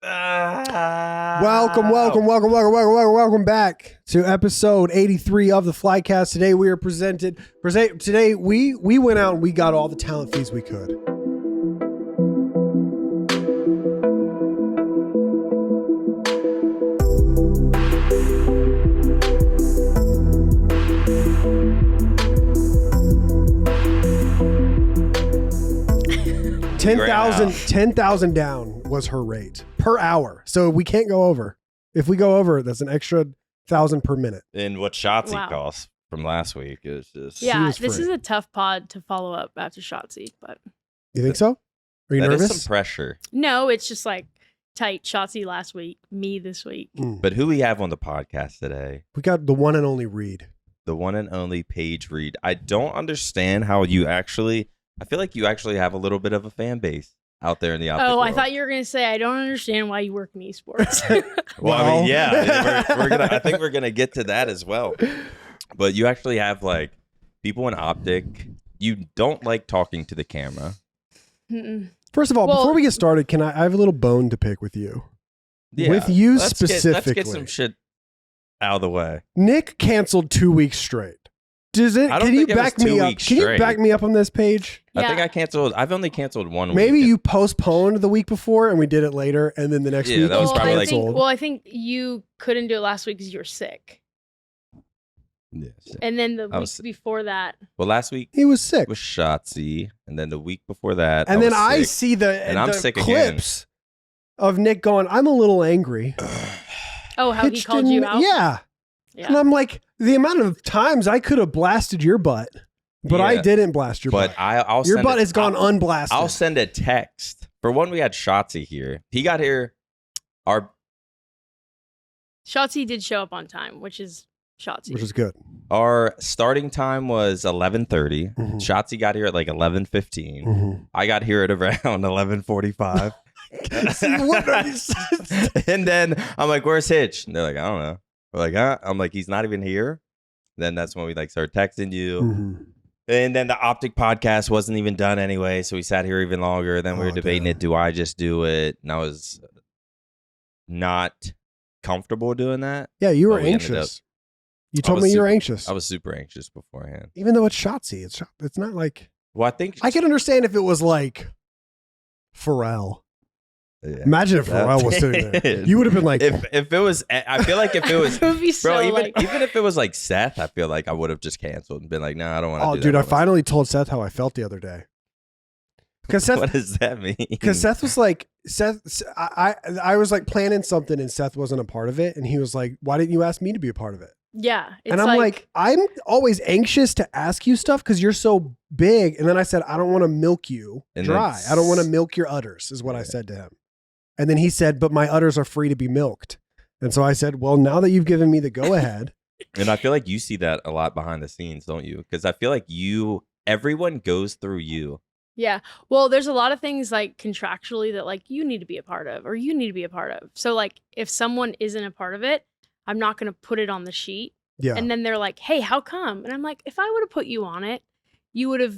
Welcome back to episode 83 of the Flycast. Today we are Today we went out and we got all the talent fees we could. $10,000 down was her rate per hour. So we can't go over. If we go over, that's an extra 1,000 per minute. And what Shotzi cost from last week is just... Yeah, this is a tough pod to follow up after Shotzi, but... You think so? Are you nervous? That is some pressure. No, it's just like tight. Shotzi last week, me this week. But who we have on the podcast today? We got the one and only Reed. The one and only Paige Reed. I don't understand how you actually... I feel like you actually have a little bit of a fan base out there in the OpTic world. I thought you were going to say, I don't understand why you work in esports. Well, I mean, yeah. I think we're going to get to that as well. But you actually have, like, people in OpTic. You don't like talking to the camera. First of all, before we get started, I have a little bone to pick with you. Yeah, with you specifically. Let's get some shit out of the way. Nick canceled 2 weeks straight. Can you back me up? Can you back me up on this page? Yeah. I think I've only canceled 1 week. Maybe you postponed the week before and we did it later, and then the next week that was probably canceled. I think you couldn't do it last week because you were sick. Yes. And then the week before that. Well, last week he was sick with Shotzi, and then the week before that, and then I see the clips of Nick going, "I'm a little angry." Oh, how he called you out? Yeah. And I'm like, the amount of times I could have blasted your butt, but I didn't blast your butt. But your butt has gone unblasted. I'll send a text. For one, we had Shotzi here. He got here. Shotzi did show up on time, which is Shotzi. Which is good. Our starting time was 11:30. Mm-hmm. Shotzi got here at like 11:15. Mm-hmm. I got here at around 11:45. And then I'm like, "Where's Hitch?" And they're like, "I don't know." We're like, huh? I'm like, he's not even here. Then that's when we like start texting you. Mm-hmm. And then the OpTic podcast wasn't even done anyway. So we sat here even longer. Then we were debating it. Do I just do it? And I was not comfortable doing that. Yeah, you were anxious. You told me you were anxious. I was super anxious beforehand. Even though it's Shotzi. It's not like... Well, I think... I could understand if it was like Pharrell. Yeah. Imagine if Pharrell was sitting there. You would have been like... If it was... I feel like if it was... It would be so even if it was like Seth, I feel like I would have just canceled and been like, no, I don't want to do that. Oh, dude, I finally told Seth how I felt the other day. Seth, what does that mean? Because Seth was like... I was like planning something and Seth wasn't a part of it. And he was like, why didn't you ask me to be a part of it? Yeah. And I'm like, I'm always anxious to ask you stuff because you're so big. And then I said, I don't want to milk you dry. I don't want to milk your udders, is what I said to him. And then he said, but my udders are free to be milked. And so I said, well, now that you've given me the go ahead. And I feel like you see that a lot behind the scenes, don't you? Because I feel like everyone goes through you. Yeah. Well, there's a lot of things like contractually that like you need to be a part of or you need to be a part of. So like if someone isn't a part of it, I'm not going to put it on the sheet. Yeah. And then they're like, hey, how come? And I'm like, if I would have put you on it, you would have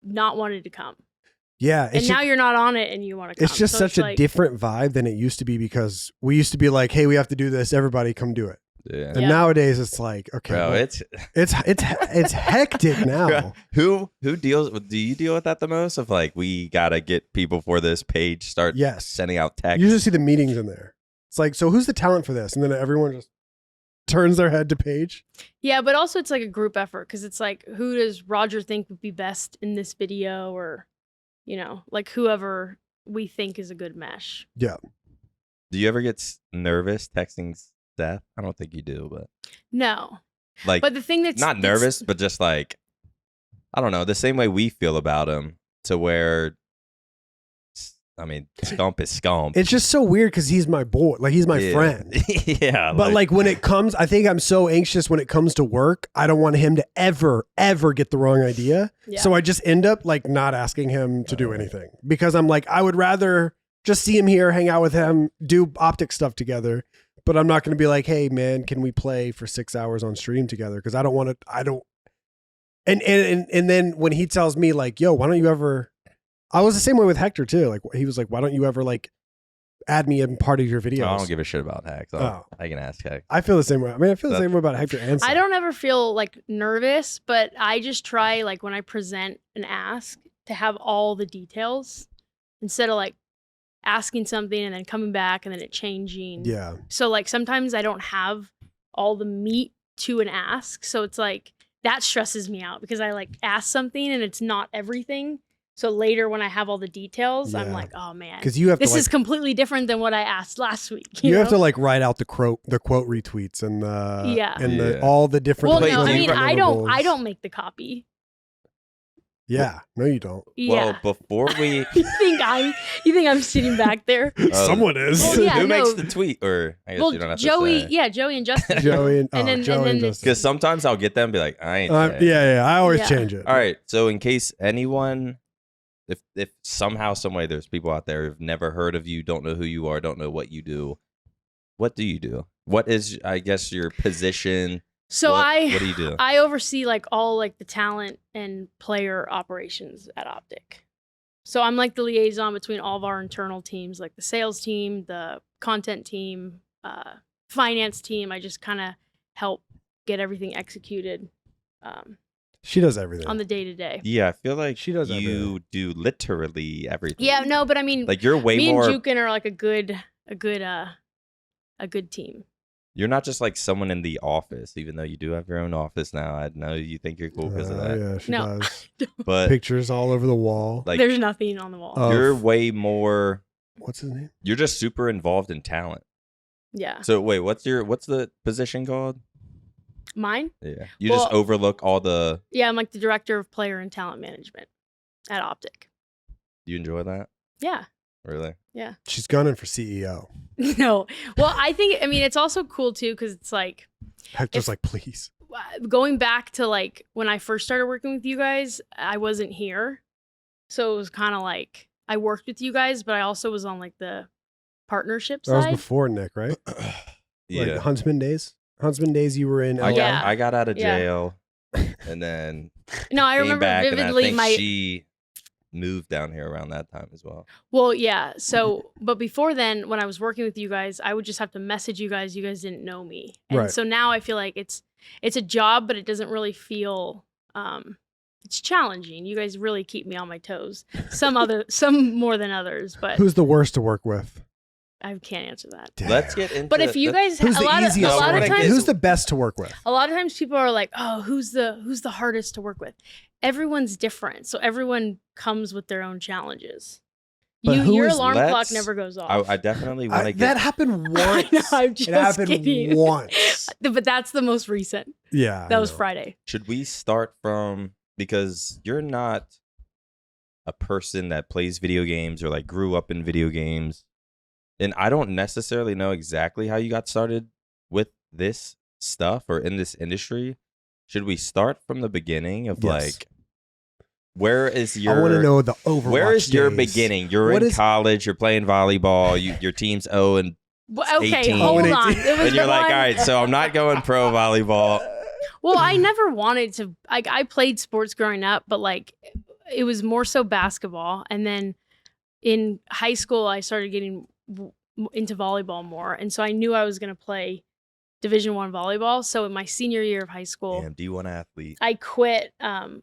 not wanted to come. Yeah. And now you're not on it and you want to come. It's just such a different vibe than it used to be because we used to be like, hey, we have to do this. Everybody come do it. Yeah. And nowadays it's like, okay, bro, it's hectic now. Bro, do you deal with that the most? Of like, we got to get people for this page, start sending out text. You usually see the meetings in there. It's like, so who's the talent for this? And then everyone just turns their head to Paige. Yeah, but also it's like a group effort because it's like, who does Roger think would be best in this video or... You know, like whoever we think is a good mesh. Yeah. Do you ever get nervous texting Seth? I don't think you do, but no. Like, but the thing that's not nervous, but just like, I don't know, the same way we feel about him. To where, I mean, Scump is Scump. It's just so weird because he's my boy, like he's my friend. Yeah. But like when it comes, I think I'm so anxious when it comes to work. I don't want him to ever get the wrong idea. Yeah. So I just end up like not asking him to do anything because I'm like, I would rather just see him here, hang out with him, do OpTic stuff together. But I'm not going to be like, hey man, can we play for 6 hours on stream together? Because I don't want to. And then when he tells me like, yo, why don't you ever? I was the same way with Hector too. Like he was like, why don't you ever like add me in part of your videos. I don't give a shit about hacks. I can ask hack. I feel the same way. I mean, I feel the same way about Hector and Seth. I don't ever feel like nervous, but I just try like when I present an ask to have all the details instead of like asking something and then coming back and then it changing. Yeah. So like sometimes I don't have all the meat to an ask. So it's like that stresses me out because I like ask something and it's not everything. So later when I have all the details, I'm like, oh man, because you have this to, is completely different than what I asked last week. You know? have to like write out the quote retweets and all the different. Well, no, I mean, I deliverables. don't make the copy. Yeah, no, you don't. Yeah. Well, before we, you think I'm sitting back there? Someone is. Well, yeah, Who makes the tweet? Or I guess you don't have Joey, to say. yeah, Joey and Justin. Joey and then Justin. Because sometimes I'll get them and be like, I ain't. I always change it. All right. So in case anyone, if somehow, some way, there's people out there who've never heard of you, don't know who you are, don't know what you do. What do you do? What is, I guess, your position? So what do you do? I oversee like all like the talent and player operations at OpTic. So I'm like the liaison between all of our internal teams, like the sales team, the content team, finance team. I just kind of help get everything executed. She does everything on the day to day. Yeah, I feel like she does. You do literally everything. Yeah, no, but I mean, like you're way me more. and Jukin are like a good team. You're not just like someone in the office, even though you do have your own office now. I know you think you're cool because of that. Yeah, she does. But pictures all over the wall. Like, there's nothing on the wall. You're way more. What's his name? You're just super involved in talent. Yeah. So wait, what's the position called? Mine? Yeah. You just overlook all the. Yeah, I'm like the director of player and talent management at OpTic. You enjoy that? Yeah. Really? Yeah. She's gunning for CEO. No. Well, I mean, it's also cool too because it's like. Hector's like, please. Going back to like when I first started working with you guys, I wasn't here. So it was kind of like I worked with you guys, but I also was on like the partnership side. That was before Nick, right? Yeah. Like Huntsman days? Huntsman days you were in. I got out of jail and then. No, I remember vividly and I think she moved down here around that time as well. Well, yeah. So, but before then, when I was working with you guys, I would just have to message you guys. You guys didn't know me, and so now I feel like it's a job, but it doesn't really feel. It's challenging. You guys really keep me on my toes. Some more than others, but who's the worst to work with? I can't answer that. Damn. Let's get into. But if you guys, who's a lot of times, who's the best to work with? A lot of times, people are like, "Oh, who's the hardest to work with?" Everyone's different, so everyone comes with their own challenges. Your alarm clock never goes off. I definitely want to get that happened once. I know, I'm just kidding. Once. But that's the most recent. Yeah, that was Friday. Should we start from, because you're not a person that plays video games or like grew up in video games. And I don't necessarily know exactly how you got started with this stuff or in this industry. Should we start from the beginning of like, where is your? I want to know the Overwatch. Where is your days. beginning? You're in college. You're playing volleyball. Your team's 0 and 18. Hold on. And you're like, all right, so I'm not going pro volleyball. Well, I never wanted to. Like, I played sports growing up, but like, it was more so basketball. And then in high school, I started getting into volleyball more, and so I knew I was going to play Division I volleyball. So in my senior year of high school, D1 athlete, I quit,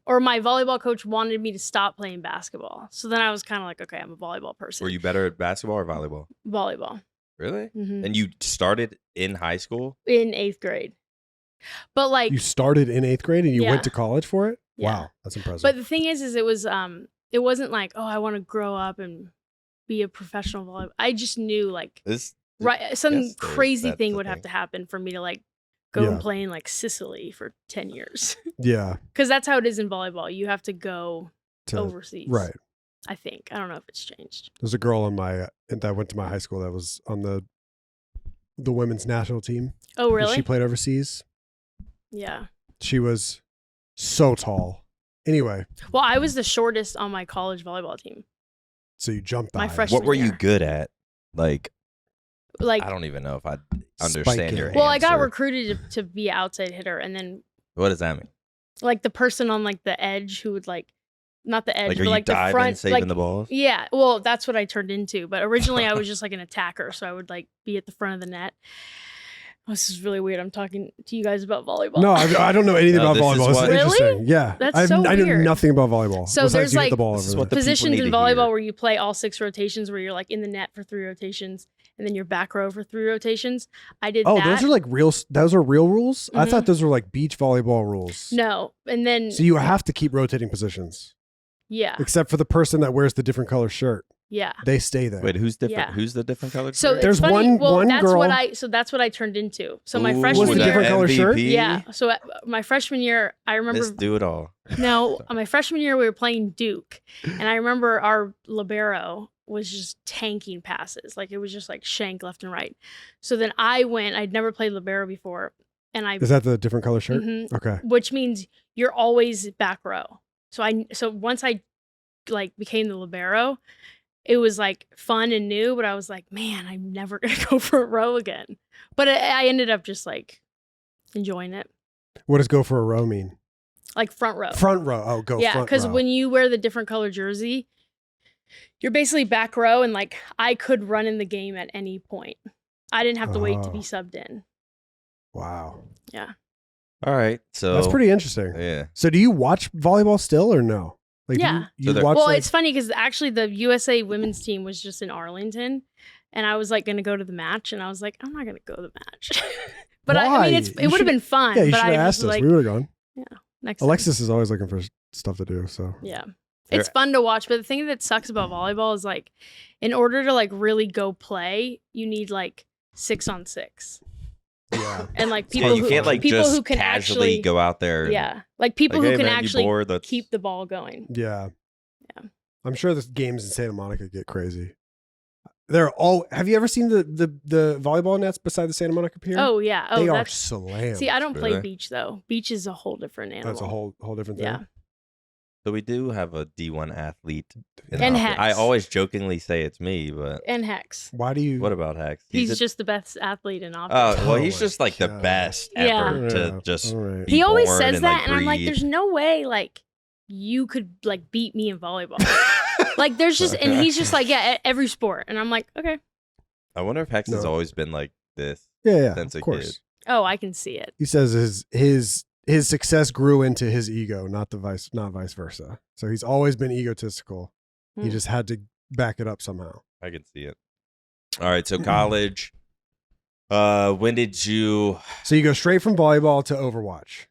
or my volleyball coach wanted me to stop playing basketball. So then I was kind of like, okay, I'm a volleyball person. Were you better at basketball or volleyball? Volleyball. Really? Mm-hmm. And you started in high school? In 8th grade. But like, you started in 8th grade and you went to college for it? Yeah. Wow, that's impressive. But the thing is it was it wasn't like, oh, I want to grow up and be a professional volleyball. I just knew like some crazy thing would have to happen for me to like go and play in like Sicily for 10 years. Yeah. Because that's how it is in volleyball. You have to go overseas. Right. I think. I don't know if it's changed. There's a girl on that went to my high school that was on the women's national team. Oh, really? She played overseas. Yeah. She was so tall. Anyway. Well, I was the shortest on my college volleyball team. So you jumped my freshman What were year. you good at? Like I don't even know if I understand your answer. Well, I got recruited to be an outside hitter, and then what does that mean? Like the person on like the edge who would like not the edge, Like, are but you like the diving, front, saving like the balls? yeah. Well, that's what I turned into. But originally, I was just like an attacker, so I would like be at the front of the net. Oh, this is really weird. I'm talking to you guys about volleyball. No, I don't know anything about volleyball. It's Really? interesting. Yeah, That's so I know weird. nothing about volleyball. So besides there's you hit like the ball This is over what there. the people positions need in to volleyball hear. where you play all 6 rotations, where you're like in the net for 3 rotations, and then you're back row for 3 rotations. I did Oh, that. those are like real. Those are real rules. I Mhm. thought those were like beach volleyball rules. No, and then So you have to keep rotating positions, yeah, except for the person that wears the different color shirt. yeah. They stay there. Wait, who's different? Yeah. Who's the different colored? So shirt? There's it's funny. one that's girl- that's what I turned into. So my Ooh, freshman Was the year, different color shirt? MVP? yeah. So my freshman year, I remember Let's do it all. no, my freshman year we were playing Duke, and I remember our libero was just tanking passes, like it was just like shank left and right. So then I went. I'd never played libero before, and I Is that the different color shirt? Mhm. Okay. which means you're always back row. So once I like became the libero, it was like fun and new, but I was like, man, I'm never gonna go for a row again. But I ended up just like enjoying it, What does go for a row mean? like front row. Front row. Oh, go Yeah, front because row. when you wear the different color jersey, you're basically back row, and like I could run in the game at any point. I didn't have to wait to be Oh. subbed in. Wow. All right, so That's pretty interesting. Yeah, So do you watch volleyball still or no? Like, do Yeah. you So they're- watch Well, like, it's funny because actually the USA women's team was just in Arlington, and I was like going to go to the match, and I was like, I'm not going to go to the match. But I Why? mean, You it would have should- been fun. yeah, you but should I have was asked us. like, We would have gone. next time. Alexis is always looking for stuff to do. So Yeah. They're- It's fun to watch, but the thing that sucks about volleyball is like, in order to like really go play, you need like 6-on-6, yeah. and like yeah, people you who can't like people just who can casually actually go out there. And, yeah, like people like, who hey, can man, you actually bored? Let's- keep the ball going. Yeah. Yeah. I'm sure the games in Santa Monica get crazy. They're all. Have you ever seen the volleyball nets beside the Santa Monica Pier? Oh yeah, oh they are that's slammed. see, I don't play Really? beach though. Beach is a whole different animal. That's a whole different thing. yeah. So we do have a D1 athlete. in And the Hex. office. I always jokingly say it's me, but And Hex. Why do you? what about Hex? He's a- just the best athlete in Oh, optics. well, Oh he's my just like the God. best Yeah. ever Yeah, to just all right. be He always born says and, that, like, and I'm like, breed. there's no way like you could like beat me in volleyball. Like there's just, and he's just like, yeah, every sport, and I'm like, okay, I wonder if Hex has No. always been like this. Yeah, Since a of course. kid. oh, I can see it. He says his success grew into his ego, not vice versa. So he's always been egotistical. He Hmm. just had to back it up somehow. I can see it. All right, so college. When did you? So you go straight from volleyball to Overwatch.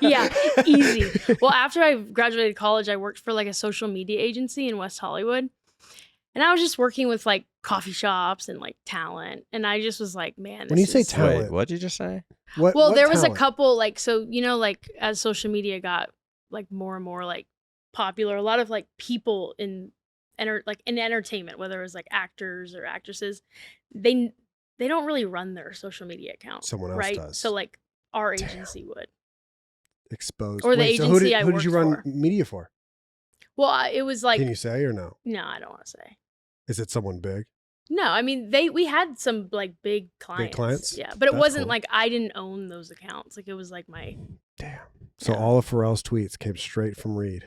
Yeah, easy. Well, after I graduated college, I worked for like a social media agency in West Hollywood. And I was just working with like coffee shops and like talent. And I just was like, man, When you this say is- talent, Wait, what'd you just say? What? Well, what there was a talent? couple like, so, you know, like as social media got like more and more like popular, a lot of like people in entertainment, whether it was like actors or actresses, they don't really run their social media account. Someone else right? does. So like our Damn. agency would. Exposed. Or the Wait, so agency I who did you run worked for. media for? Well, it was like, Can you say or no? no, I don't want to say. Is it someone big? No, I mean we had some like big clients. clients? Yeah, but it That's wasn't cool. like I didn't own those accounts. Like it was like my Damn. So Yeah. all of Pharrell's tweets came straight from Reed.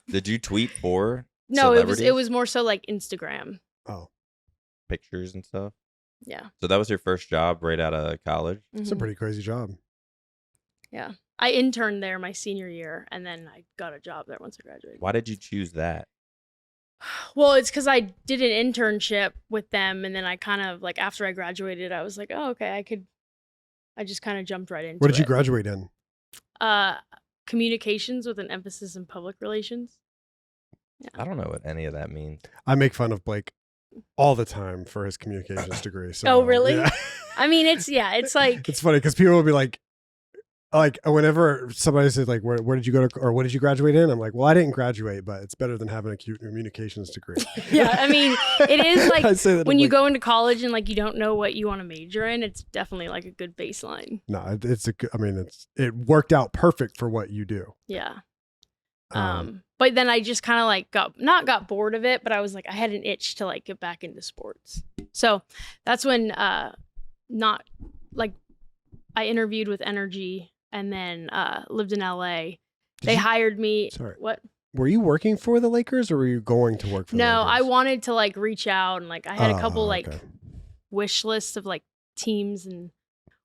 Did you tweet for no, it celebrities? was more so like Instagram. Oh, pictures and stuff? Yeah. So that was your first job right out of college? it's a Mhm. pretty crazy job. Yeah. I interned there my senior year, and then I got a job there once I graduated. Why did you choose that? Well, it's because I did an internship with them, and then I kind of like after I graduated, I was like, oh, okay, I just kind of jumped right into it. What did you graduate in? Communications with an emphasis in public relations. I don't know what any of that means. I make fun of Blake all the time for his communications degree. So, Oh, really? yeah. I mean, it's like It's funny because people will be like whenever somebody says like, where did you go to, or what did you graduate in? I'm like, well, I didn't graduate, but it's better than having a communications degree. yeah. I mean, it is like I say that when I'm you like, go into college and like you don't know what you want to major in, it's definitely like a good baseline. no, it worked out perfect for what you do. Yeah. But then I just kind of like got bored of it, but I was like, I had an itch to like get back into sports. So that's when I interviewed with Energy and then lived in LA. They hired me. Sorry. What? were you working for the Lakers or were you going to work for the Lakers? No, I wanted to like reach out and like I had a couple okay. like wish lists of like teams and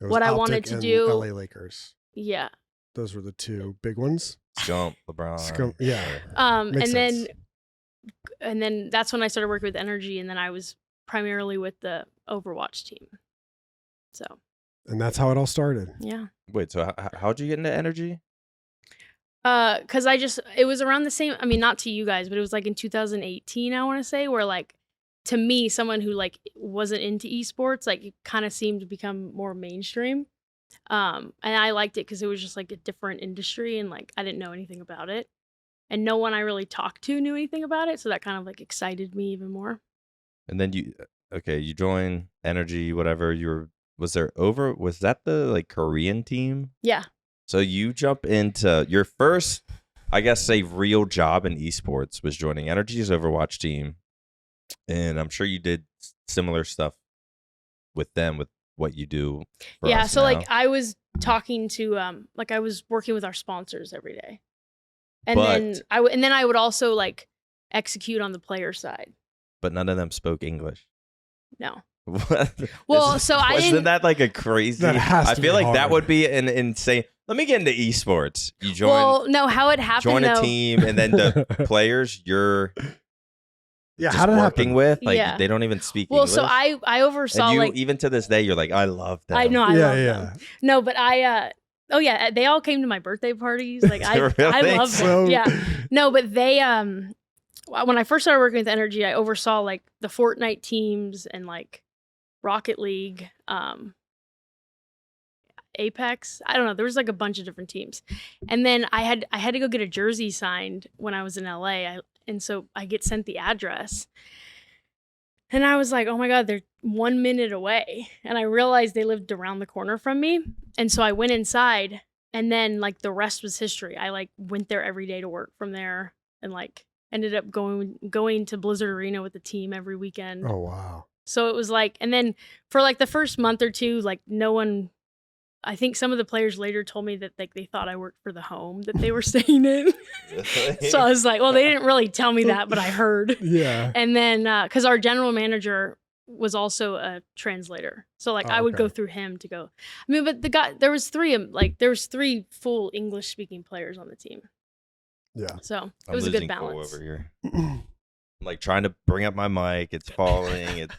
It was what I OpTic wanted to and do. LA Lakers. Yeah. Those were the two big ones. Scump, LeBron. Yeah. And sense. then that's when I started working with Energy, and then I was primarily with the Overwatch team. So. And that's how it all started. Yeah. Wait, so how'd you get into Energy? Because it was around the same, I mean, not to you guys, but it was like in 2018, I want to say, where like, to me, someone who like wasn't into esports, like it kind of seemed to become more mainstream. And I liked it because it was just like a different industry and like I didn't know anything about it. And no one I really talked to knew anything about it. So that kind of like excited me even more. And then you joined Energy, whatever. Was that the like Korean team? Yeah. So you jump into your first, I guess, say real job in esports was joining Energy's Overwatch team. And I'm sure you did similar stuff with them with what you do. Yeah. So like I was talking to, like I was working with our sponsors every day. And then I would also like execute on the player side. But none of them spoke English. No. What? Well, so I didn't. Wasn't that like a crazy? That has to I feel be like that hard. would be an insane. Let me get into esports. You join. Well, no, how it happened. Join a though, team, and then the players you're How did it working happen? with, like Yeah. they don't even speak Well, English. so I oversaw and you, like even to this day, you're like, I love them. I know I Yeah, love yeah. them. No, but oh yeah, they all came to my birthday parties. Like I Really? love So- them. Yeah. No, but they when I first started working with Energy, I oversaw like the Fortnite teams and like Rocket League, Apex. I don't know. There was like a bunch of different teams. And then I had to go get a jersey signed when I was in LA. And so I get sent the address. And I was like, oh my God, they're 1 minute away. And I realized they lived around the corner from me. And so I went inside and then like the rest was history. I like went there every day to work from there and like ended up going to Blizzard Arena with the team every weekend. Oh, wow. So it was like, and then for like the first month or two, like no one, I think some of the players later told me that like they thought I worked for the home that they were staying in. So I was like, well, they didn't really tell me that, but I heard. Yeah. And then, cause our general manager was also a translator. So like I would go through him to go, I mean, but there was three full English speaking players on the team. Yeah. So it I'm was a good losing cool balance. over here. I'm like trying to bring up my mic. It's falling. It's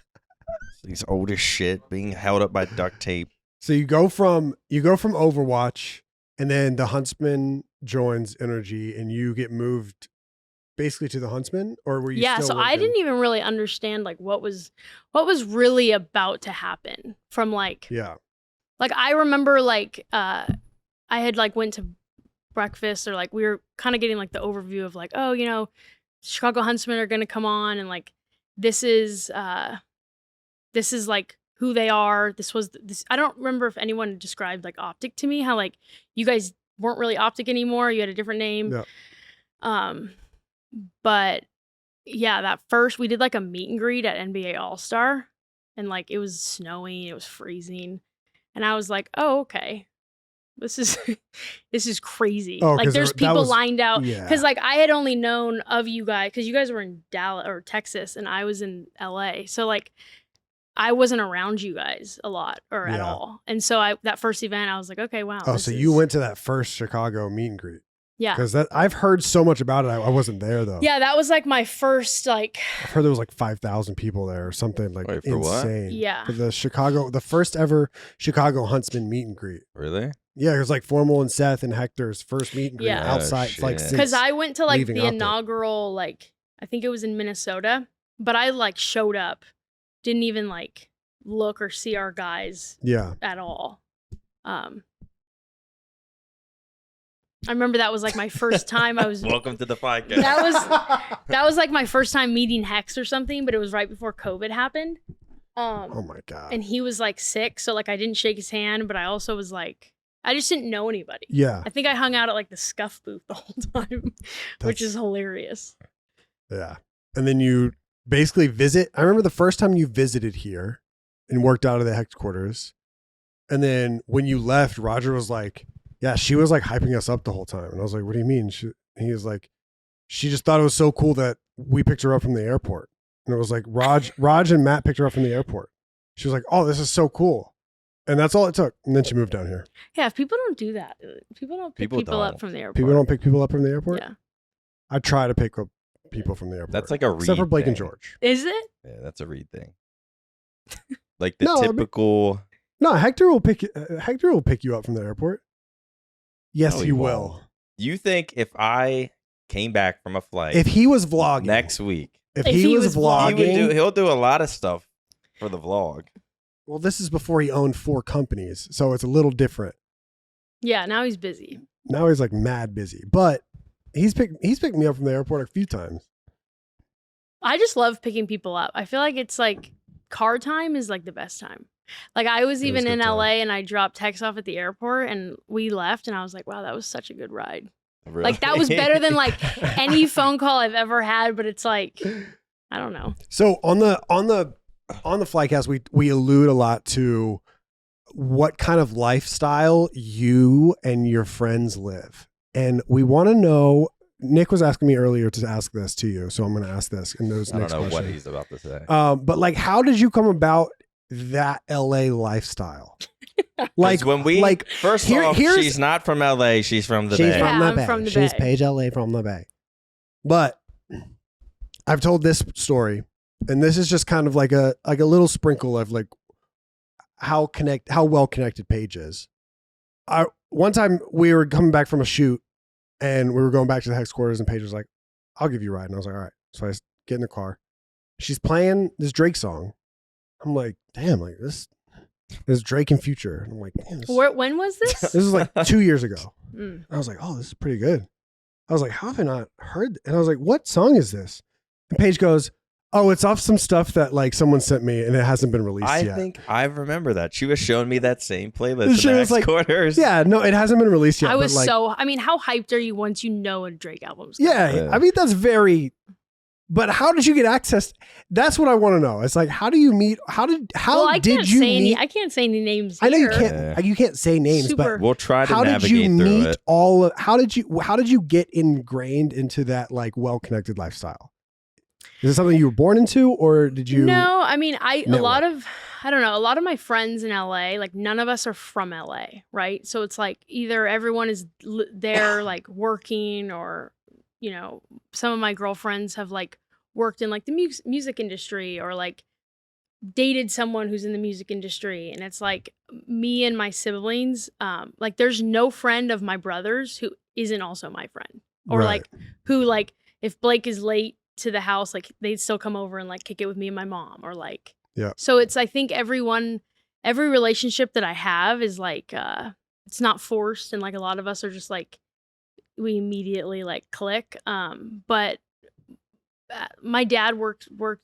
these old as shit being held up by duct tape. So you go from Overwatch, and then the Huntsman joins Energy, and you get moved basically to the Huntsman, or were you? Yeah, still so I working? didn't even really understand like what was really about to happen from like like I remember like I had like went to breakfast or like we were kind of getting like the overview of like, oh, you know, Chicago Huntsmen are going to come on and like this is like who they are. This I don't remember if anyone described like OpTic to me, how like you guys weren't really OpTic anymore, you had a different name. Yeah. But yeah, that first we did like a meet and greet at NBA All-Star and like it was snowing, it was freezing. And I was like, "Oh, okay. This is crazy." Oh, like there's people lined out yeah. cuz like I had only known of you guys cuz you guys were in Dallas or Texas and I was in LA. So like I wasn't around you guys a lot or at all. And so that first event I was like, "Okay, wow." Oh, so you went to that first Chicago meet and greet. Yeah. Because I've heard so much about it. I wasn't there though. Yeah, that was like my first like. I've heard there was like 5,000 people there or something like Wait, for what? insane. Yeah. For the first ever Chicago Huntsman meet and greet. Really? Yeah, it was like Formal and Seth and Hector's first meet and greet Yeah. outside. Oh, Like shit. Because I went to like leaving the OpTic. inaugural like I think it was in Minnesota, but I like showed up, didn't even like look or see our guys at all. I remember that was like my first time I was Welcome to the podcast. that was like my first time meeting Hex or something, but it was right before COVID happened. Oh my God. And he was like sick, so like I didn't shake his hand, but I also was like I just didn't know anybody. Yeah. I think I hung out at like the Scuff booth the whole time, which is hilarious. Yeah. And then you basically visit. I remember the first time you visited here and worked out of the headquarters. And then when you left, Roger was like, yeah, she was like hyping us up the whole time. And I was like, what do you mean? He was like, she just thought it was so cool that we picked her up from the airport. And it was like Raj and Matt picked her up from the airport. She was like, oh, this is so cool. And that's all it took. And then she moved down here. Yeah, if people don't do that. People don't pick people up from the airport. People don't pick people up from the airport? Yeah. I try to pick up people from the airport. That's like a Reed except for Blake thing. and George. Is it? Yeah, that's a Reed thing. Like the typical. No, Hector will pick you up from the airport. Yes, No, he he will. won't. You think if I came back from a flight If he was vlogging next week, if he was vlogging, he'll do a lot of stuff for the vlog. well, this is before he owned 4 companies, so it's a little different. Yeah, now he's busy. Now he's like mad busy, but he's picked me up from the airport a few times. I just love picking people up. I feel like it's like car time is like the best time. Like I was even in LA and I dropped Tex off at the airport and we left and I was like, wow, that was such a good ride. Really? Like that was better than like any phone call I've ever had, but it's like, I don't know. So on the Flycast, we allude a lot to what kind of lifestyle you and your friends live. And we want to know, Nick was asking me earlier to ask this to you, so I'm going to ask this. And those I don't next know question. what he's about to say. But like, how did you come about that LA lifestyle? Like when we first off, here's- she's not from LA, she's from the she's Bay. from Yeah, the I'm Bay. from the She's Bay. Paige LA from the Bay. But I've told this story, and this is just kind of like a little sprinkle of like how well connected Paige is. One time we were coming back from a shoot and we were going back to the Hex quarters and Paige was like, I'll give you a ride. And I was like, all right. So I get in the car. She's playing this Drake song. I'm like, damn, like this Drake in Future. And I'm like, damn, When was this? this is like 2 years ago. Mm. I was like, oh, this is pretty good. I was like, how have I not heard? And I was like, what song is this? And Paige goes, oh, it's off some stuff that like someone sent me and it hasn't been released I yet. think I remember that. She was showing me that same playlist She in the was like, quarters. Yeah, no, it hasn't been released yet. I was but like, I mean, how hyped are you once you know a Drake album's coming? yeah, I mean, that's very, but how did you get access? That's what I want to know. It's like, how do you meet? How did you meet? I can't say any names. I know you here. can't. You can't say names, Super. but We'll try to how did navigate you through meet it. how did you get ingrained into that like well-connected lifestyle? Is it something you were born into, or did you? No, I mean, I don't know, a lot of my friends in LA, like none of us are from LA, right? So it's like either everyone is there like working, or you know, some of my girlfriends have like worked in like the music industry, or like dated someone who's in the music industry. And it's like me and my siblings, like there's no friend of my brother's who isn't also my friend, or Right. like who, like if Blake is late to the house, like they'd still come over and like kick it with me and my mom, or like, Yeah. So it's, I think every relationship that I have is like, it's not forced. And like a lot of us are just like, we immediately like click. But my dad works or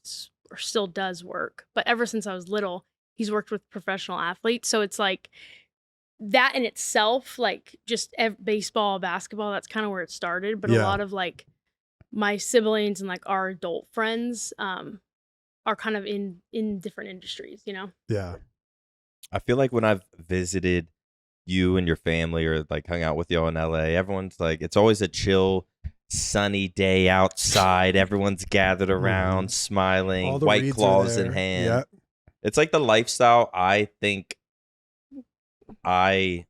still does work, but ever since I was little, he's worked with professional athletes. So it's like that in itself, like just baseball, basketball, that's kind of where it started. But Yeah. a lot of like my siblings and like our adult friends are kind of in different industries, you know? Yeah. I feel like when I've visited you and your family, or like hung out with you in LA, everyone's like, it's always a chill, sunny day outside. Everyone's gathered around, All smiling, the White reeds are Claws there. in hand. Yeah. It's like the lifestyle I think I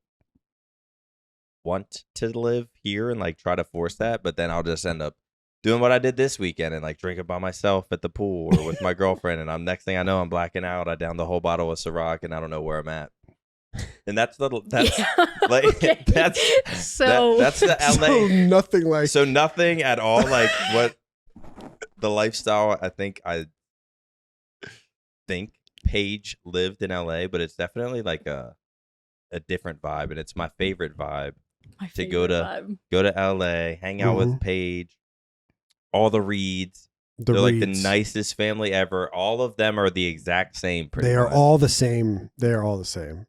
want to live here and like try to force that, but then I'll just end up doing what I did this weekend and like drinking by myself at the pool or with my girlfriend, and I'm next thing I know I'm blacking out. I downed the whole bottle of Ciroc and I don't know where I'm at. And that's Yeah. like Okay. that's the LA. So nothing like. So nothing at all like what the lifestyle I think Paige lived in LA, but it's definitely like a different vibe, and it's my favorite vibe My to go favorite to vibe. LA, hang out with Paige, all the Reeds. They're like the Reeds. nicest family ever. All of them are the exact same. They are much. all the same. They are all the same.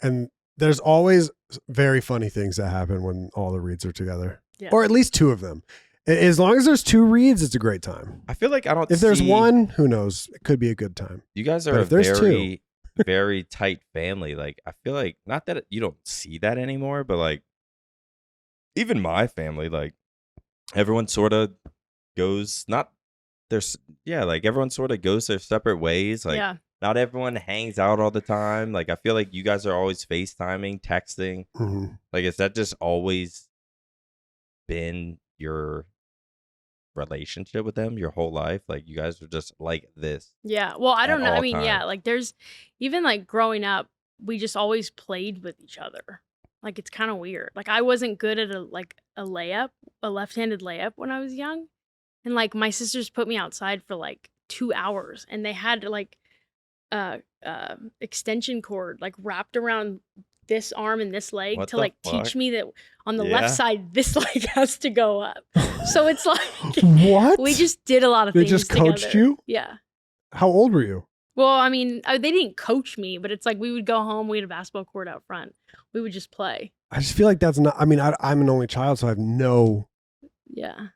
And there's always very funny things that happen when all the Reeds are together, Yeah. or at least 2 of them. As long as there's 2 Reeds, it's a great time. I feel like I don't. If there's see- one, who knows? It could be a good time. you guys but are a if there's very, very tight family. Like I feel like not that you don't see that anymore, but like even my family, like everyone sort of goes everyone sort of goes their separate ways. Like not everyone hangs out all the time. Like I feel like you guys are always FaceTiming, texting. Mm-hmm. Like is that just always been your relationship with them your whole life? Like you guys are just like this? Yeah. Well, I don't know. I mean, times. yeah, like there's even like growing up, we just always played with each other. Like it's kind of weird. Like I wasn't good at a left-handed layup when I was young. And like my sisters put me outside for like 2 hours and they had like extension cord like wrapped around this arm and this leg What to the like fuck? teach me that on the Yeah. left side this leg has to go up. So it's like What? we just did a lot of They things just coached together. you? Yeah. How old were you? Well, I mean, they didn't coach me, but it's like we would go home. We had a basketball court out front. We would just play. I just feel like that's not. I mean, I'm an only child, so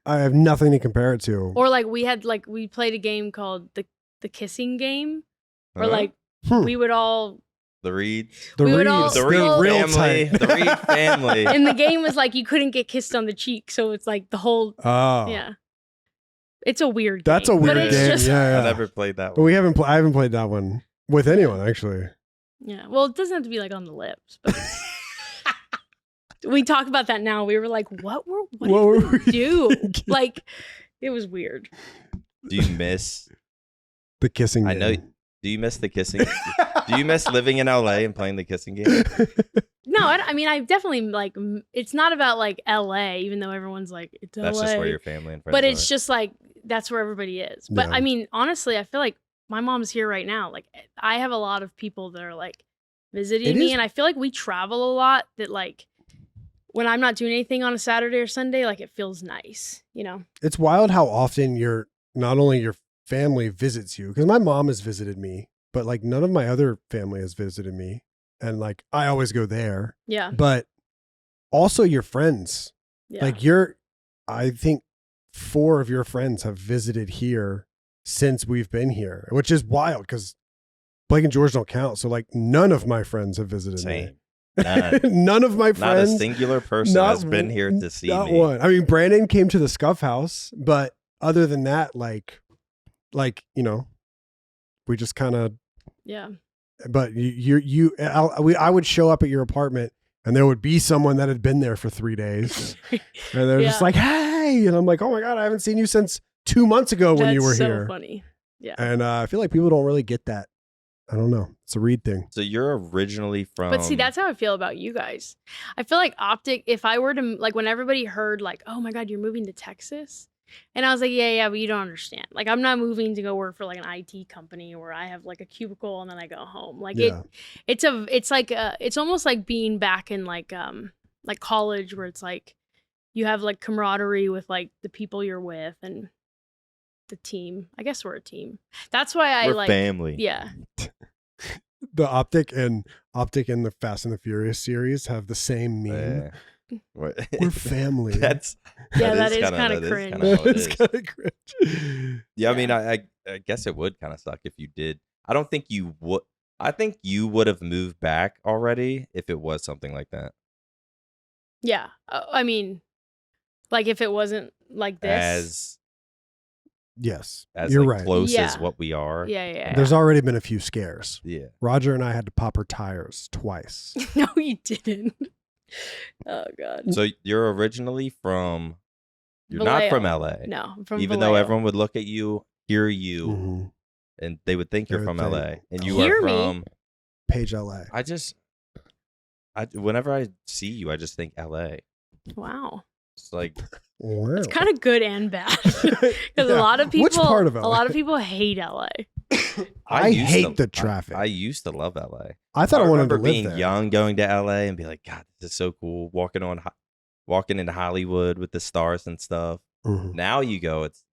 I have nothing to compare it to. Or like we played a game called the kissing game, where Huh? like we would all The Reeds. The we would Reeds, all- The Well, Reed real family. tight. The Reed family. and the game was like you couldn't get kissed on the cheek, so it's like the whole Oh, yeah. It's a weird. That's game, a weird but it's game. Just, Yeah. I never played that But one. I haven't played that one with anyone actually. Yeah. Well, it doesn't have to be like on the lips, but we talk about that now. We were like, what What did were we we do? thinking? Like, it was weird. Do you miss? The kissing I game. know. Do you miss the kissing? Do you miss living in LA and playing the kissing game? No, I mean, I definitely like. It's not about like LA, even though everyone's like it's That's LA. just where your family and friends But it's are. just like that's where everybody is. But Yeah. I mean, honestly, I feel like my mom's here right now. Like, I have a lot of people that are like visiting It me, is- and I feel like we travel a lot. That like when I'm not doing anything on a Saturday or Sunday, like it feels nice, you know. It's wild how often not only your family visits you, because my mom has visited me, but like none of my other family has visited me. And like I always go there. Yeah, But also your friends. yeah. Like I think 4 of your friends have visited here since we've been here, which is wild because Blake and George don't count. So like none of my friends have visited Same. me. None. None of my Not a friends. singular person not has been here to see not me. one. I mean, Brandon came to the Scuff House, but other than that, like, you know, we just kind of, Yeah. but I would show up at your apartment and there would be someone that had been there for 3 days and they're just Yeah. like, hey, and I'm like, oh my God, I haven't seen you since 2 months ago when you That's were so here. funny. Yeah. And I feel like people don't really get that. I don't know. It's a Reed thing. So you're originally from. But see, that's how I feel about you guys. I feel like OpTic, if I were to, like, when everybody heard, like, oh my God, you're moving to Texas. And I was like, yeah, but you don't understand. Like, I'm not moving to go work for, like, an IT company where I have, like, a cubicle and then I go home. Like, Yeah. it's almost like being back in, like college where it's like you have, like, camaraderie with, like, the people you're with and the team. I guess we're a team. That's why we're like, family. yeah. The OpTic and the Fast and the Furious series have the same meme. What- We're family. Yeah, that is kinda cringe. Kinda how it It's is. kind of cringe. Yeah, I mean, I guess it would kind of suck if you did. I don't think you would. I think you would have moved back already if it was something like that. Yeah. I mean, like if it wasn't like this. Yes, As you're like right. close Yeah. as what we are. Yeah. There's already been a few scares. Yeah. Roger and I had to pop her tires twice. No, you didn't. Oh God. So you're originally from. You're not from Vallejo. LA. No, I'm from Even though Vallejo. everyone would look at you, hear you, Mhm. and they would think They you're would from think, LA, and you Hear are me. from. Page LA. Whenever I see you, I just think LA. Wow. It's like Wow. It's kind of good and bad because a lot of people. Which part of A LA? lot of people hate LA. I used hate to- the traffic. I used to love LA. I thought I wanted to remember live being there. young, going to LA, and be like, God, this is so cool. Walking into Hollywood with the stars and stuff. Mhm. Now you go, it's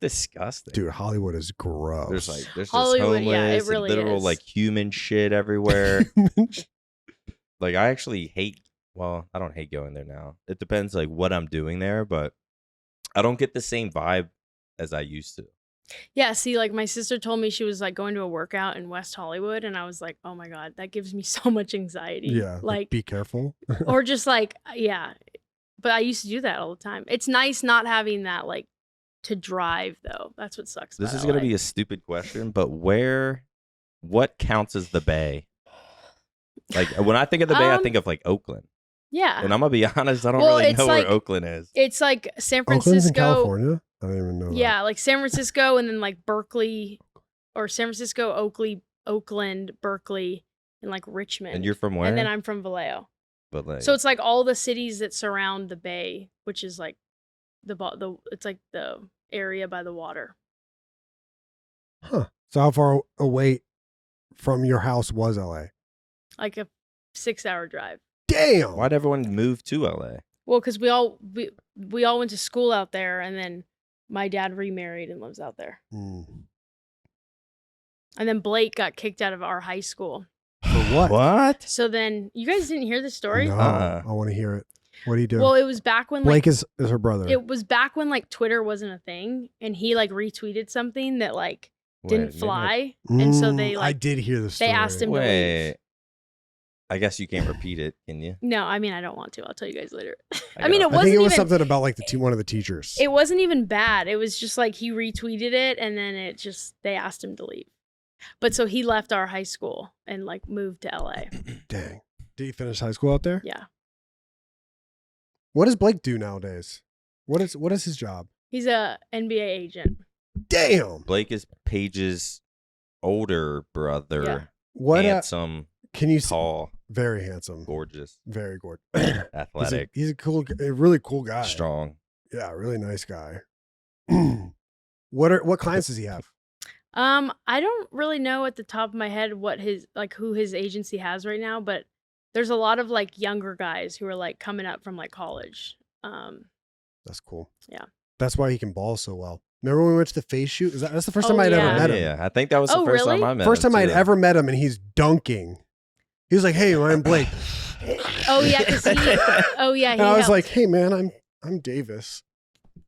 disgusting. Dude, Hollywood is gross. There's just Hollywood, yeah, it homeless, and really literal is. like human shit everywhere. Like I actually hate. Well, I don't hate going there now. It depends like what I'm doing there, but I don't get the same vibe as I used to. Yeah, see, like my sister told me she was like going to a workout in West Hollywood, and I was like, oh my God, that gives me so much anxiety. yeah, Like, be careful. or just like, yeah, But I used to do that all the time. It's nice not having that like to drive though. That's what sucks. This is LA. gonna be a stupid question, but what counts as the Bay? Like when I think of the Bay, I think of like Oakland. Yeah. And I'm gonna be honest, I don't really know like, where Oakland is. It's like San Francisco. Oakland's in California? I don't even know that. Yeah, like San Francisco and then like Berkeley or San Francisco, Oakland, Berkeley, and like Richmond. And you're from where? And then I'm from Vallejo. But like, So it's like all the cities that surround the bay, which is like it's like the area by the water. Huh. So how far away from your house was LA? Like a 6-hour drive. Damn. why'd everyone move to LA? Well, because we all went to school out there, and then my dad remarried and lives out there. Mm. And then Blake got kicked out of our high school. For what? What? So then you guys didn't hear the story? No, Uh-uh. I want to hear it. What do you do? Well, it was back when Blake like is her brother. it was back when like Twitter wasn't a thing, and he like retweeted something that like didn't Wait, maybe fly, and so they I like did hear the story. they asked him to leave. Wait. I guess you can't repeat it, can you? No, I mean I don't want to. I'll tell you guys later. I I mean, got it I think it was even- something about like one of the teachers. It wasn't even bad. It was just like he retweeted it, and then they asked him to leave. But so he left our high school and like moved to LA. Dang. Did he finish high school out there? Yeah, What does Blake do nowadays? What is his job? he's a NBA agent. Damn. Blake is Paige's older brother. Yeah. What Handsome, can you see? tall, Very handsome. gorgeous, Very gorgeous. athletic, He's a really cool guy. strong. Yeah, really nice guy. What clients does he have? I don't really know at the top of my head who his agency has right now, but there's a lot of like younger guys who are like coming up from like college. That's cool. Yeah. That's why he can ball so well. Remember when we went to the face shoot? That's the first time Oh, I'd yeah. ever met him. Yeah, I think that was the Oh, first time really? I met First him. time I'd too. ever met him, and he's dunking. He was like, "Hey, I'm Blake," Oh yeah, because he and I was helped. like, "Hey, man, I'm Davis."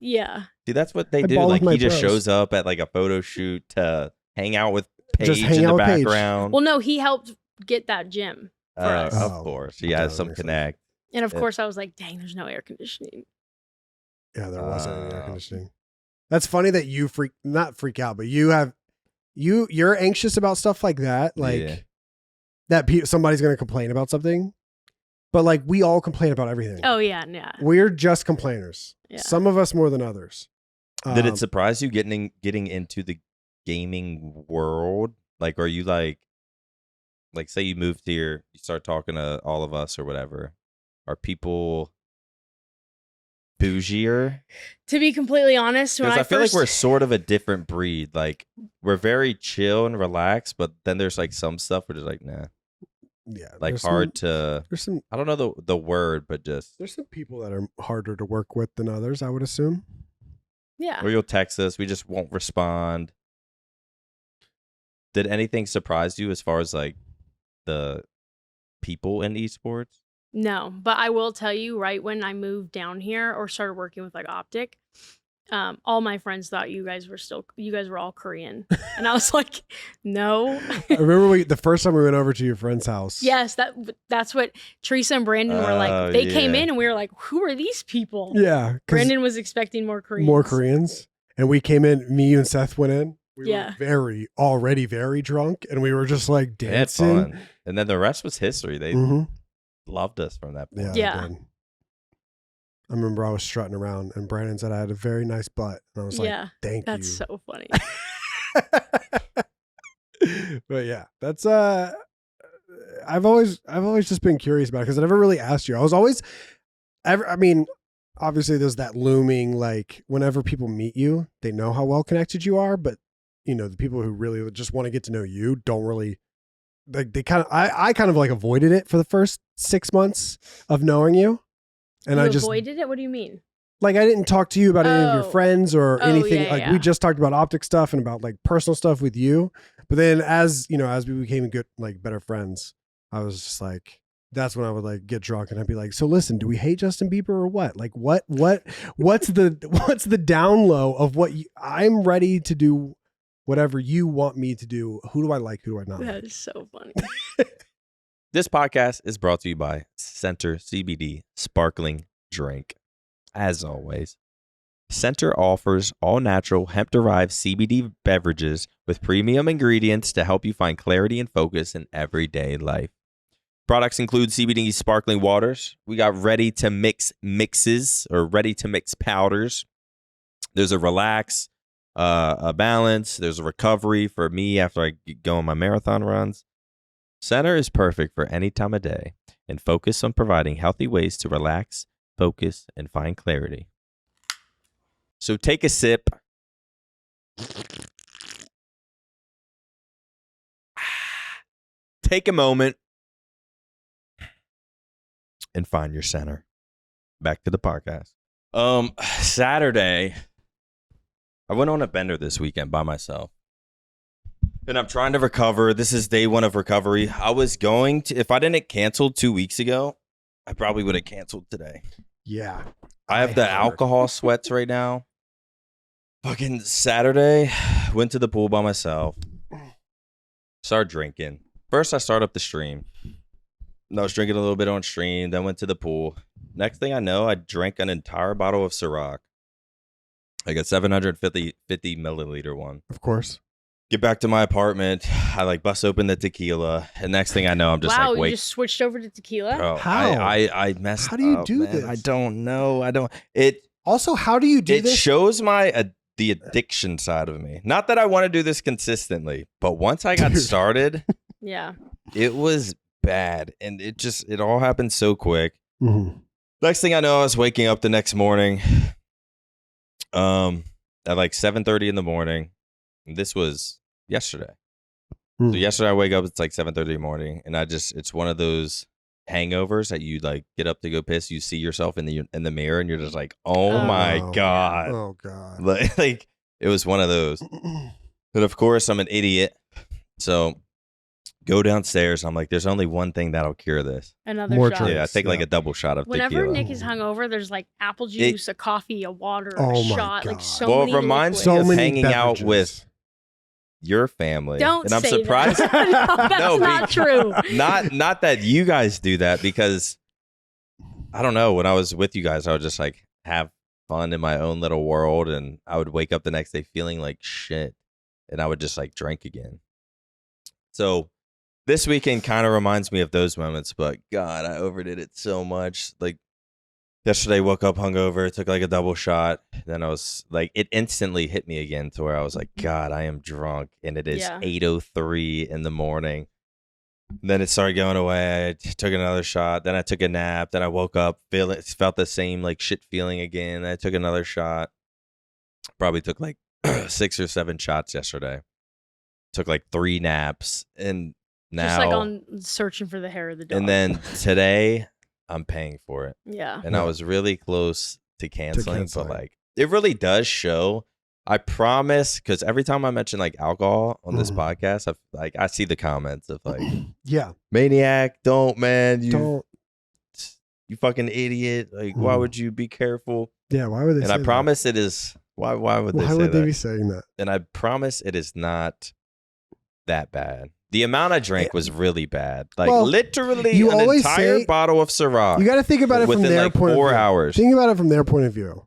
yeah. See, that's what they I do. ball with Like my he just bros. shows up at like a photo shoot to hang out with Paige Just hang in out the with Paige. background. Well, no, he helped get that gym for us. Of Oh, course, he okay, has that some makes sense. connect. And of Yeah. course, I was like, dang, there's no air conditioning. Yeah, there wasn't any air Oh. conditioning. That's funny that you not freak out, but you're anxious about stuff like that, like Yeah. that somebody's going to complain about something. But like we all complain about everything. Oh, yeah. Yeah. We're just complainers. Yeah. Some of us more than others. Did it surprise you getting into the gaming world? Like, are you like say you moved here, you start talking to all of us or whatever. Are people bougier? To be completely honest, when Because I feel first, like we're sort of a different breed. Like, we're very chill and relaxed, but then there's like some stuff where it's like, nah, Yeah, like there's hard to. There's some I don't know the word, but just there's some people that are harder to work with than others, I would assume. yeah. or you'll text us, we just won't respond. Did anything surprise you as far as like the people in esports? No, but I will tell you, right when I moved down here or started working with like OpTic, all my friends thought you guys were all Korean, and I was like, no. I remember the first time we went over to your friend's house. Yes, that's what Teresa and Brandon were Oh, like. They came yeah. in and we were like, who are these people? Yeah. 'cause Brandon was expecting more Koreans. more Koreans. And we came in, me, you, and Seth went in. We Yeah. were already very drunk, and we were just like They had dancing. fun. And then the rest was history. They Mhm. loved us from that point. Yeah. Yeah. they did. I remember I was strutting around, and Brandon said I had a very nice butt. And I was like, Yeah, thank that's you. so funny. But yeah, that's I've always just been curious about it because I never really asked you. I was always I mean, obviously there's that looming, like whenever people meet you, they know how well connected you are, but you know, the people who really just want to get to know you don't really like they kind of I kind of like avoided it for the first 6 months of knowing you. And You I just avoided it? What do you mean? like I didn't talk to you about any of your Oh. friends or Oh, anything. yeah, Like yeah. we just talked about OpTic stuff and about like personal stuff with you. But then as you know, as we became good, like better friends, I was just like, that's when I would like get drunk and I'd be like, so listen, do we hate Justin Bieber or what? Like what's the down low of what I'm ready to do, whatever you want me to do. Who do I like? Who do I not That like? is so funny. This podcast is brought to you by Center CBD Sparkling Drink. as always, Center offers all-natural hemp-derived CBD beverages with premium ingredients to help you find clarity and focus in everyday life. Products include CBD sparkling waters. We got ready-to-mix mixes or ready-to-mix powders. There's a relax, a balance. There's a recovery for me after I go on my marathon runs. Center is perfect for any time of day and focus on providing healthy ways to relax, focus, and find clarity. So take a sip. Take a moment and find your center. Back to the podcast. Saturday, I went on a bender this weekend by myself. And I'm trying to recover. This is day one of recovery. I was going to, if I didn't cancel 2 weeks ago, I probably would have canceled today. Yeah. I have the alcohol sweats right now. Fucking Saturday, went to the pool by myself. Started drinking. First, I started up the stream. I was drinking a little bit on stream, then went to the pool. Next thing I know, I drank an entire bottle of Ciroc. Like a 750 milliliter one. Of course. Get back to my apartment. I like bust open the tequila. And next thing I know, I'm just wow, like, wait. You just switched over to tequila? Bro, How? I messed up. How do you do man. this? I don't know. Also, how do you do It this? shows the addiction side of me. Not that I want to do this consistently, but once I got started, Yeah. it was bad. And it all happened so quick. Mhm. Next thing I know, I was waking up the next morning at like 7:30 in the morning. And this was yesterday. So yesterday I wake up, it's like 7:30 in the morning. And it's one of those hangovers that you like get up to go piss. You see yourself in the mirror and you're just like, oh my God. Oh God. Like it was one of those. But of course I'm an idiot. So go downstairs. I'm like, there's only one thing that'll cure this. Another More shot. drinks. Yeah, I take like a double shot of Whenever tequila. Nick is hungover, there's like apple juice, a coffee, a water, Oh a my shot, like God. so Well, many it reminds liquids. me of hanging out beverages. with your family. Don't and I'm say surprised. that. No, that's No, not true. Not that you guys do that, because I don't know, when I was with you guys, I would just like have fun in my own little world, and I would wake up the next day feeling like shit, and I would just like drink again. So this weekend kind of reminds me of those moments, but God, I overdid it so much. Like yesterday, woke up hungover, took like a double shot. Then I was like, it instantly hit me again to where I was like, God, I am drunk. And it is 8:03 in the morning. Then it started going away. I took another shot. Then I took a nap. Then I woke up, felt the same like shit feeling again. I took another shot. Probably took like 6 or 7 shots yesterday. Took like 3 naps. And now. Just like on searching for the hair of the dog. And then today, I'm paying for it. Yeah. And I was really close to canceling, but like it really does show. I promise, because every time I mention like alcohol on this podcast, I see the comments of like, yeah, maniac, don't, man, don't, you fucking idiot. Like, why would you be careful? Yeah, why would they? And say I promise it is. Why would they? Why say would that? they be saying that? And I promise it is not that bad. The amount I drank was really bad. Like literally you an always entire say, bottle of Ciroc. You got to think about it from within their like point 4 of view. hours. Think about it from their point of view.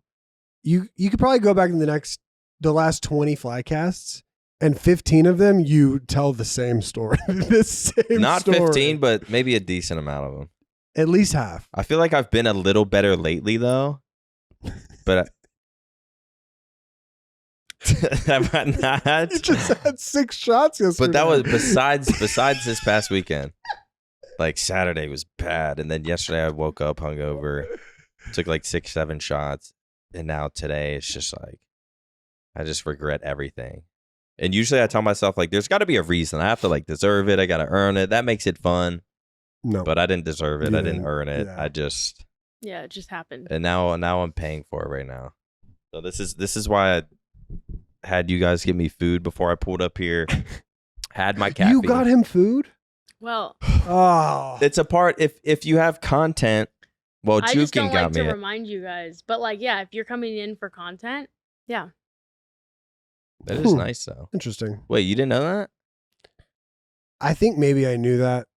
You could probably go back in the last 20 Flycasts, and 15 of them you tell the same story. The same Not story. 15, but maybe a decent amount of them. At least half. I feel like I've been a little better lately, though. But have I not? You just had 6 shots yesterday. But that was besides this past weekend. Like Saturday was bad, and then yesterday I woke up hungover, took like 6, 7 shots, and now today it's just like I just regret everything. And usually I tell myself like, there's got to be a reason. I have to like deserve it. I got to earn it. That makes it fun. No, but I didn't deserve it. You I didn't didn't. earn it. Yeah. I just it just happened. And now I'm paying for it right now. So this is why I had you guys give me food before I pulled up here. Had my caffeine. You got him food? Well, oh, it's a part. If you have content, well, I just don't Jukin got like me to it. remind you guys. But like, yeah, if you're coming in for content, yeah. That is nice though. Interesting. Wait, you didn't know that? I think maybe I knew that.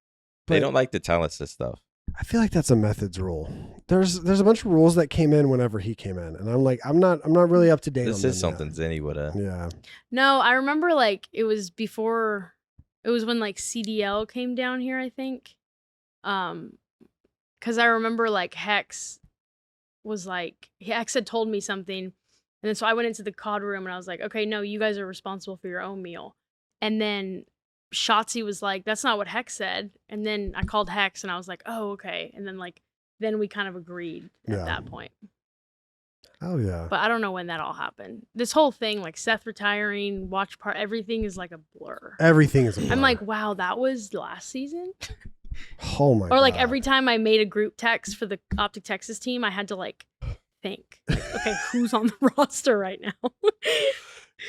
They but don't like to tell us this stuff. I feel like that's a methods rule. There's a bunch of rules that came in whenever he came in, and I'm like, I'm not really up to date. This on is something Zinni would have. Yeah. No, I remember like it was when like CDL came down here, I think. Because I remember like Hex had told me something, and then so I went into the COD room and I was like, okay, no, you guys are responsible for your own meal. And then Shotzi was like, that's not what Hex said. And then I called Hex and I was like, oh, okay. And then we kind of agreed at that point. Oh yeah. But I don't know when that all happened. This whole thing, like Seth retiring, watch part, everything is like a blur. Everything is a blur. I'm like, wow, that was last season? Oh my god. Or like every time I made a group text for the OpTic Texas team, I had to like think, like, okay, who's on the roster right now?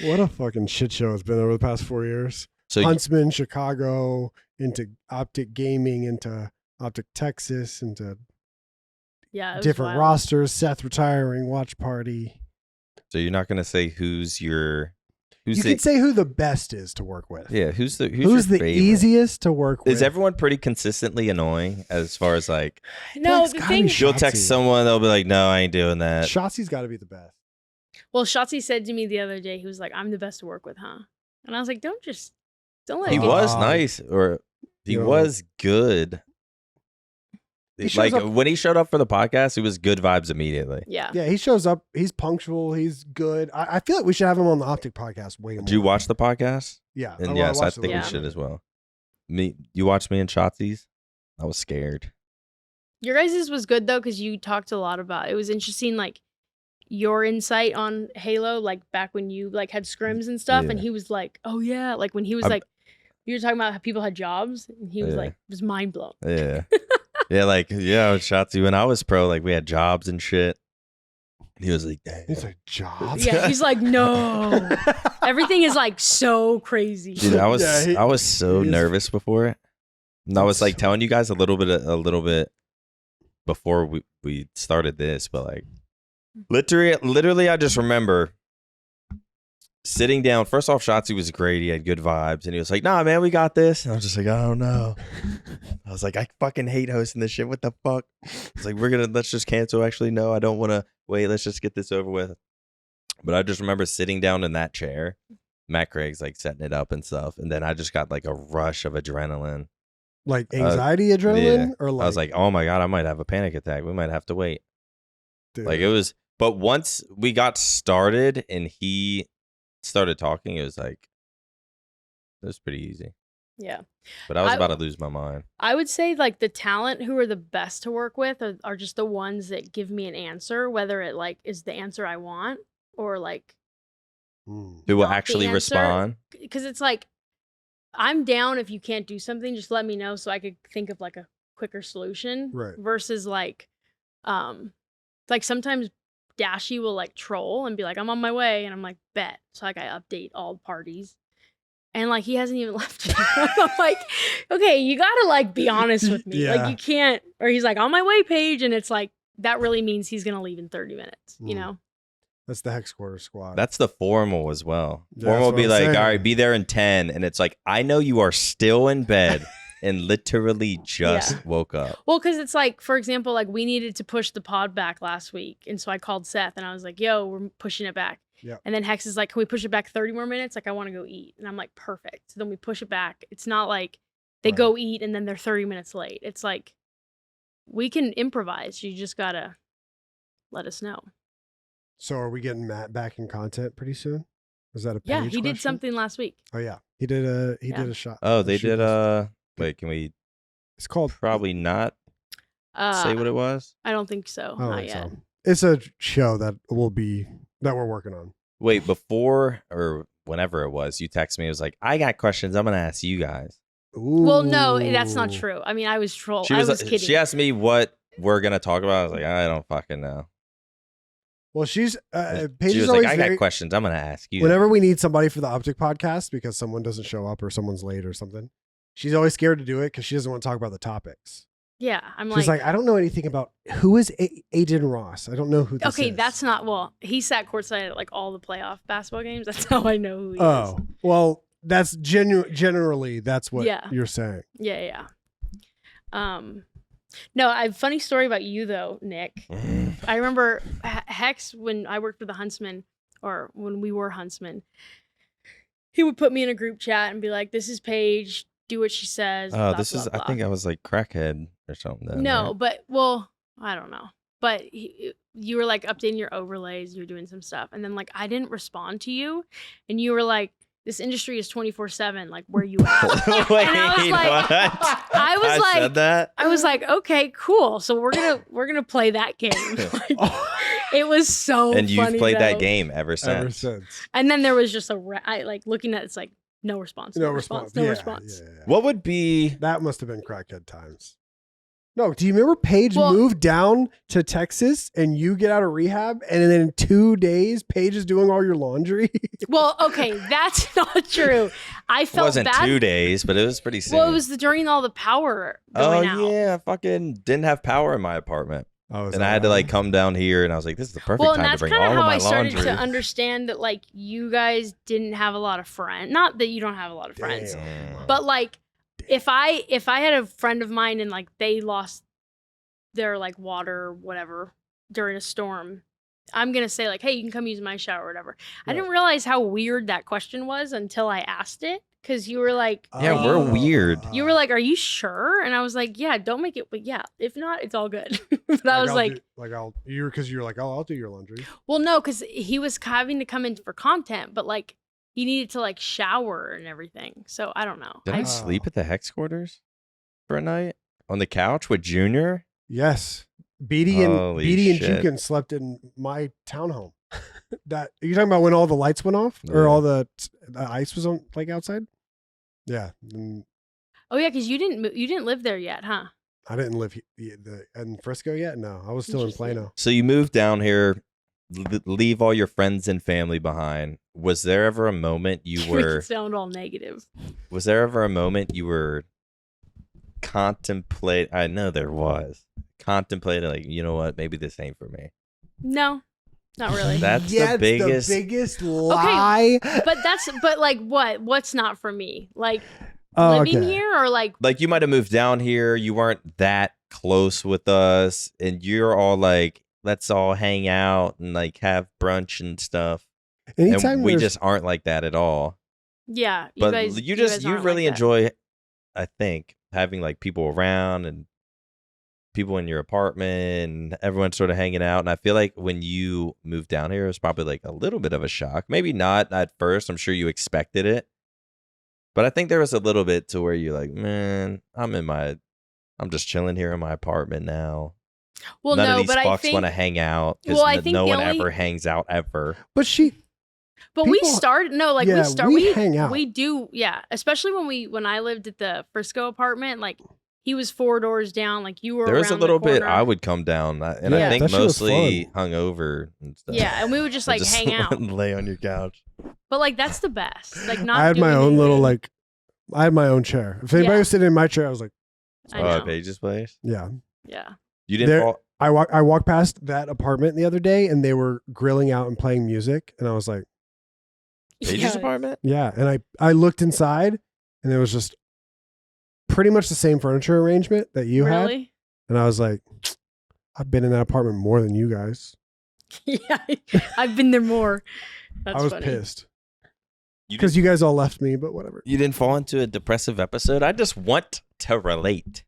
What a fucking shit show it's been over the past 4 years. So Huntsman, Chicago, into OpTic Gaming, into OpTic Texas, into different rosters. Seth retiring, watch party. So you're not gonna say who's you can say who the best is to work with. Yeah, who's the favorite? Easiest to work with? Is everyone pretty consistently annoying as far as like? No, the thing you'll text someone, they'll be like, "No, I ain't doing that." Shotzi's got to be the best. Well, Shotzi said to me the other day, he was like, "I'm the best to work with, huh?" And I was like, "Don't let." He was nice, or he was good. Like when he showed up for the podcast, it was good vibes immediately. Yeah. Yeah, he shows up. He's punctual. He's good. I feel like we should have him on the OpTic Podcast way more. Did you watch the podcast? Yeah. And yes, I think we should as well. You watched me and Shotzi's? I was scared. Your guys' was good though, because you talked a lot about it. Was interesting, like your insight on Halo, like back when you like had scrims and stuff, and he was like, "Oh yeah," like when he was like, you were talking about how people had jobs, and he was like, was mind blown. Yeah. Yeah, like, Shotzi, when I was pro, like, we had jobs and shit. And he was like, dang. He's like, jobs? Yeah, he's like, no. Everything is, like, so crazy. Dude, I was so nervous before it. And I was, like, telling you guys a little bit before we started this, but, like, literally, I just remember sitting down. First off, Shotzi was great. He had good vibes. And he was like, nah, man, we got this. And I was just like, oh, no. I was like, I fucking hate hosting this shit. What the fuck? It's like, let's just cancel. Actually, no, I don't want to wait. Let's just get this over with. But I just remember sitting down in that chair. Matt Craig's like setting it up and stuff. And then I just got like a rush of adrenaline. Like anxiety adrenaline? Yeah. Or like... I was like, oh my God, I might have a panic attack. We might have to wait. Dude. Like it was, but once we got started and he started talking, it was pretty easy. Yeah. But I was about to lose my mind. I would say like the talent who are the best to work with are just the ones that give me an answer, whether it like is the answer I want or like who will actually respond. Because it's like, I'm down if you can't do something, just let me know so I could think of like a quicker solution. Right. Versus like sometimes Dashy will like troll and be like, I'm on my way. And I'm like, bet. So like I update all the parties. And like he hasn't even left yet. I'm like, okay, you gotta like be honest with me. Yeah. Like you can't, or he's like on my way page, and it's like that really means he's gonna leave in 30 minutes, you know? That's the Hex Quarter Squad. That's the formal as well. Yeah, formal will be like, saying. all right, be there in 10. And it's like, I know you are still in bed and literally just woke up. Well, because it's like, for example, like we needed to push the pod back last week. And so I called Seth and I was like, yo, we're pushing it back. Yeah. And then Hex is like, can we push it back 30 more minutes? Like, I want to go eat. And I'm like, perfect. So then we push it back. It's not like they go eat and then they're 30 minutes late. It's like, we can improvise. You just got to let us know. So are we getting Matt back in content pretty soon? Is that a page he did question? something last week. Oh yeah. He did a shot. Oh, they did wait, can we It's called probably not say what it was? I don't think so. Not yet. So. It's a show that we're working on. Wait, before or whenever it was, you texted me. It was like, I got questions. I'm gonna ask you guys. Ooh. Well, no, that's not true. I mean, I was trolling. I was kidding. She asked me what we're gonna talk about. I was like, I don't fucking know. Well, she's Paige she is was always like, I got questions. I'm gonna ask you. Whenever we need somebody for the OpTic podcast because someone doesn't show up or someone's late or something, she's always scared to do it because she doesn't want to talk about the topics. Yeah, She's like, I don't know anything about who is Aiden Ross. I don't know who this is. Okay, that's not, well, he sat courtside at like all the playoff basketball games. That's how I know who he is. Oh, well, that's generally that's what you're saying. Yeah. No, I have a funny story about you though, Nick. I remember Hex when I worked for the Huntsman, or when we were Huntsman. He would put me in a group chat and be like, "This is Paige. Do what she says." Oh, blah, this blah, is. blah. I think I was like crackhead or something. Then, No, right? but well, I don't know. But you were like updating your overlays. You were doing some stuff, and then like I didn't respond to you, and you were like, "This industry is 24/7. Like, where you at?" Wait, And I was like, what? I said that. I was like, "Okay, cool. So we're gonna play that game." Like, it was so. And you've funny, played though. that game ever since. Ever since. And then there was just like looking at it's like no response, No response. no Yeah, response. yeah. What would be? That must have been crackhead times. No, do you remember Paige Well- moved down to Texas and you get out of rehab and then in 2 days Paige is doing all your laundry? Well, okay, that's not true. I It felt wasn't bad. 2 days, but it was pretty soon. Well, it was during all the power Oh going out. yeah, I fucking didn't have power in my apartment, Oh, is and that I had to why? like come down here, and I was like, "This is the perfect Well, and time to that's bring kind all of of how my I started laundry." to understand that like you guys didn't have a lot of friends. Not that you don't have a lot of friends, Damn. but like if I had a friend of mine and like they lost their like water or whatever during a storm, I'm gonna say like, "Hey, you can come use my shower or whatever." I Right. didn't realize how weird that question was until I asked it, because you were like, Yeah, we're weird. you were like, "Are you sure?" And I was like, "Yeah, don't make it." But yeah, if not, it's all good. But I was like, because you're like, I'll do your laundry. well, no, because he was having to come in for content, but like he needed to like shower and everything. So I don't know. Did I sleep at the Hex quarters for a night on the couch with Junior? Yes. Beatty and Holy shit. Jukin slept in my townhome. That are you talking about when all the lights went off or Yeah. all the ice was on like outside? Yeah. And Oh yeah, because you didn't live there yet, huh? I didn't live in Frisco yet. No, I was still in Interesting. Plano. So you moved down here, leave all your friends and family behind. Was there ever a moment you Make were? it sound all negative. Was there ever a moment you were contemplate? I know there was. Contemplating, like, you know what? Maybe this ain't for me. No, not really. That's Yeah, the it's biggest. the biggest lie. but like what? What's not for me? Like Oh, living okay. here or like Like, you might have moved down here. You weren't that close with us, and you're all like, let's all hang out and like have brunch and stuff. Anytime And we there's- just aren't like that at all. yeah. You But guys, you guys aren't really like that. enjoy, I think, having like people around and people in your apartment and everyone sort of hanging out. And I feel like when you moved down here, it was probably like a little bit of a shock. Maybe not at first. I'm sure you expected it. But I think there was a little bit to where you're like, man, I'm just chilling here in my apartment now. Well, None no, of these but I fucks think want to hang out because Well, I think no the one only- ever hangs out ever. But But we People- started we yeah, start we hang out. We do, yeah. Especially when I lived at the Frisco apartment, like he was 4 doors down, like you were. There was a around little the bit corner. I would come down, and Yeah. I think That shit was mostly fun. hungover and stuff. Yeah, and we would just like Just hang out. lay on your couch. But like that's the best. Like not. I had my doing own little anything. I had my own chair. If anybody Yeah. was sitting in my chair, I was like, I Oh, know. at Paige's place. yeah. Yeah. You didn't There- fall. I walked past that apartment the other day and they were grilling out and playing music, and I was like, Paige's Yeah. apartment? yeah. And I looked inside and it was just pretty much the same furniture arrangement that you had, Really? and I was like, I've been in that apartment more than you guys. Yeah. I've been there more. That's I was funny. pissed You because you guys all left me, but whatever. You didn't fall into a depressive episode? I just want to relate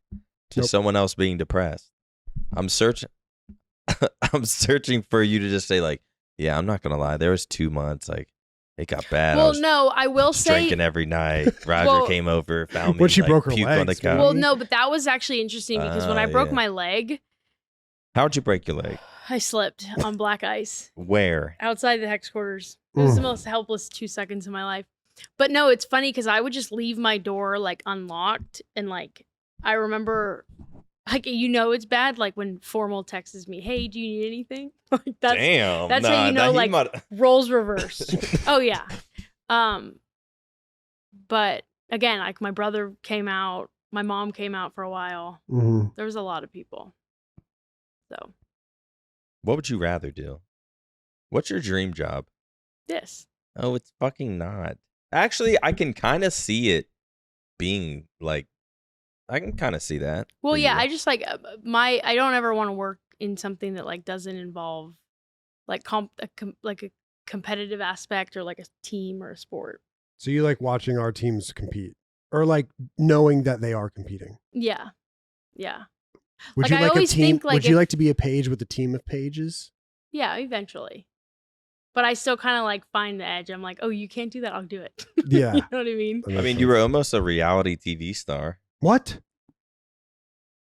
to Nope. someone else being depressed. I'm searching I'm searching for you to just say like, yeah, I'm not going to lie. There was 2 months like it got bad. I Well, was no, I will just say. drinking every night. Roger Well- came over, found me When she like, broke her puked on the legs, couch. Well, no, but that was actually interesting because when I broke yeah. my leg, How'd you break your leg? I slipped on black ice Where? outside the hex quarters. It was the most helpless 2 seconds of my life. But no, it's funny because I would just leave my door like unlocked, and like I remember, like it's bad. Like when Formal texts me, "Hey, do you need anything?" Like that's Damn. that's how you know, he like, might- roles reversed. Oh yeah. But again, like my brother came out, my mom came out for a while. Mm-hmm. There was a lot of people. So What would you rather do? What's your dream job? this. Oh, it's fucking not. Actually, I can kind of see it being like I can kind of see that. Well, for yeah, you. I just like I don't ever want to work in something that like doesn't involve like a competitive aspect or like a team or a sport. So you like watching our teams compete, or like knowing that they are competing? Yeah, yeah. Would Like, you I like a always team? think, like, Would you if- like to be a page with a team of pages? Yeah, eventually. But I still kind of like find the edge. I'm like, oh, you can't do that. I'll do it. Yeah. You know what I mean? I mean, you were almost a reality TV star. What?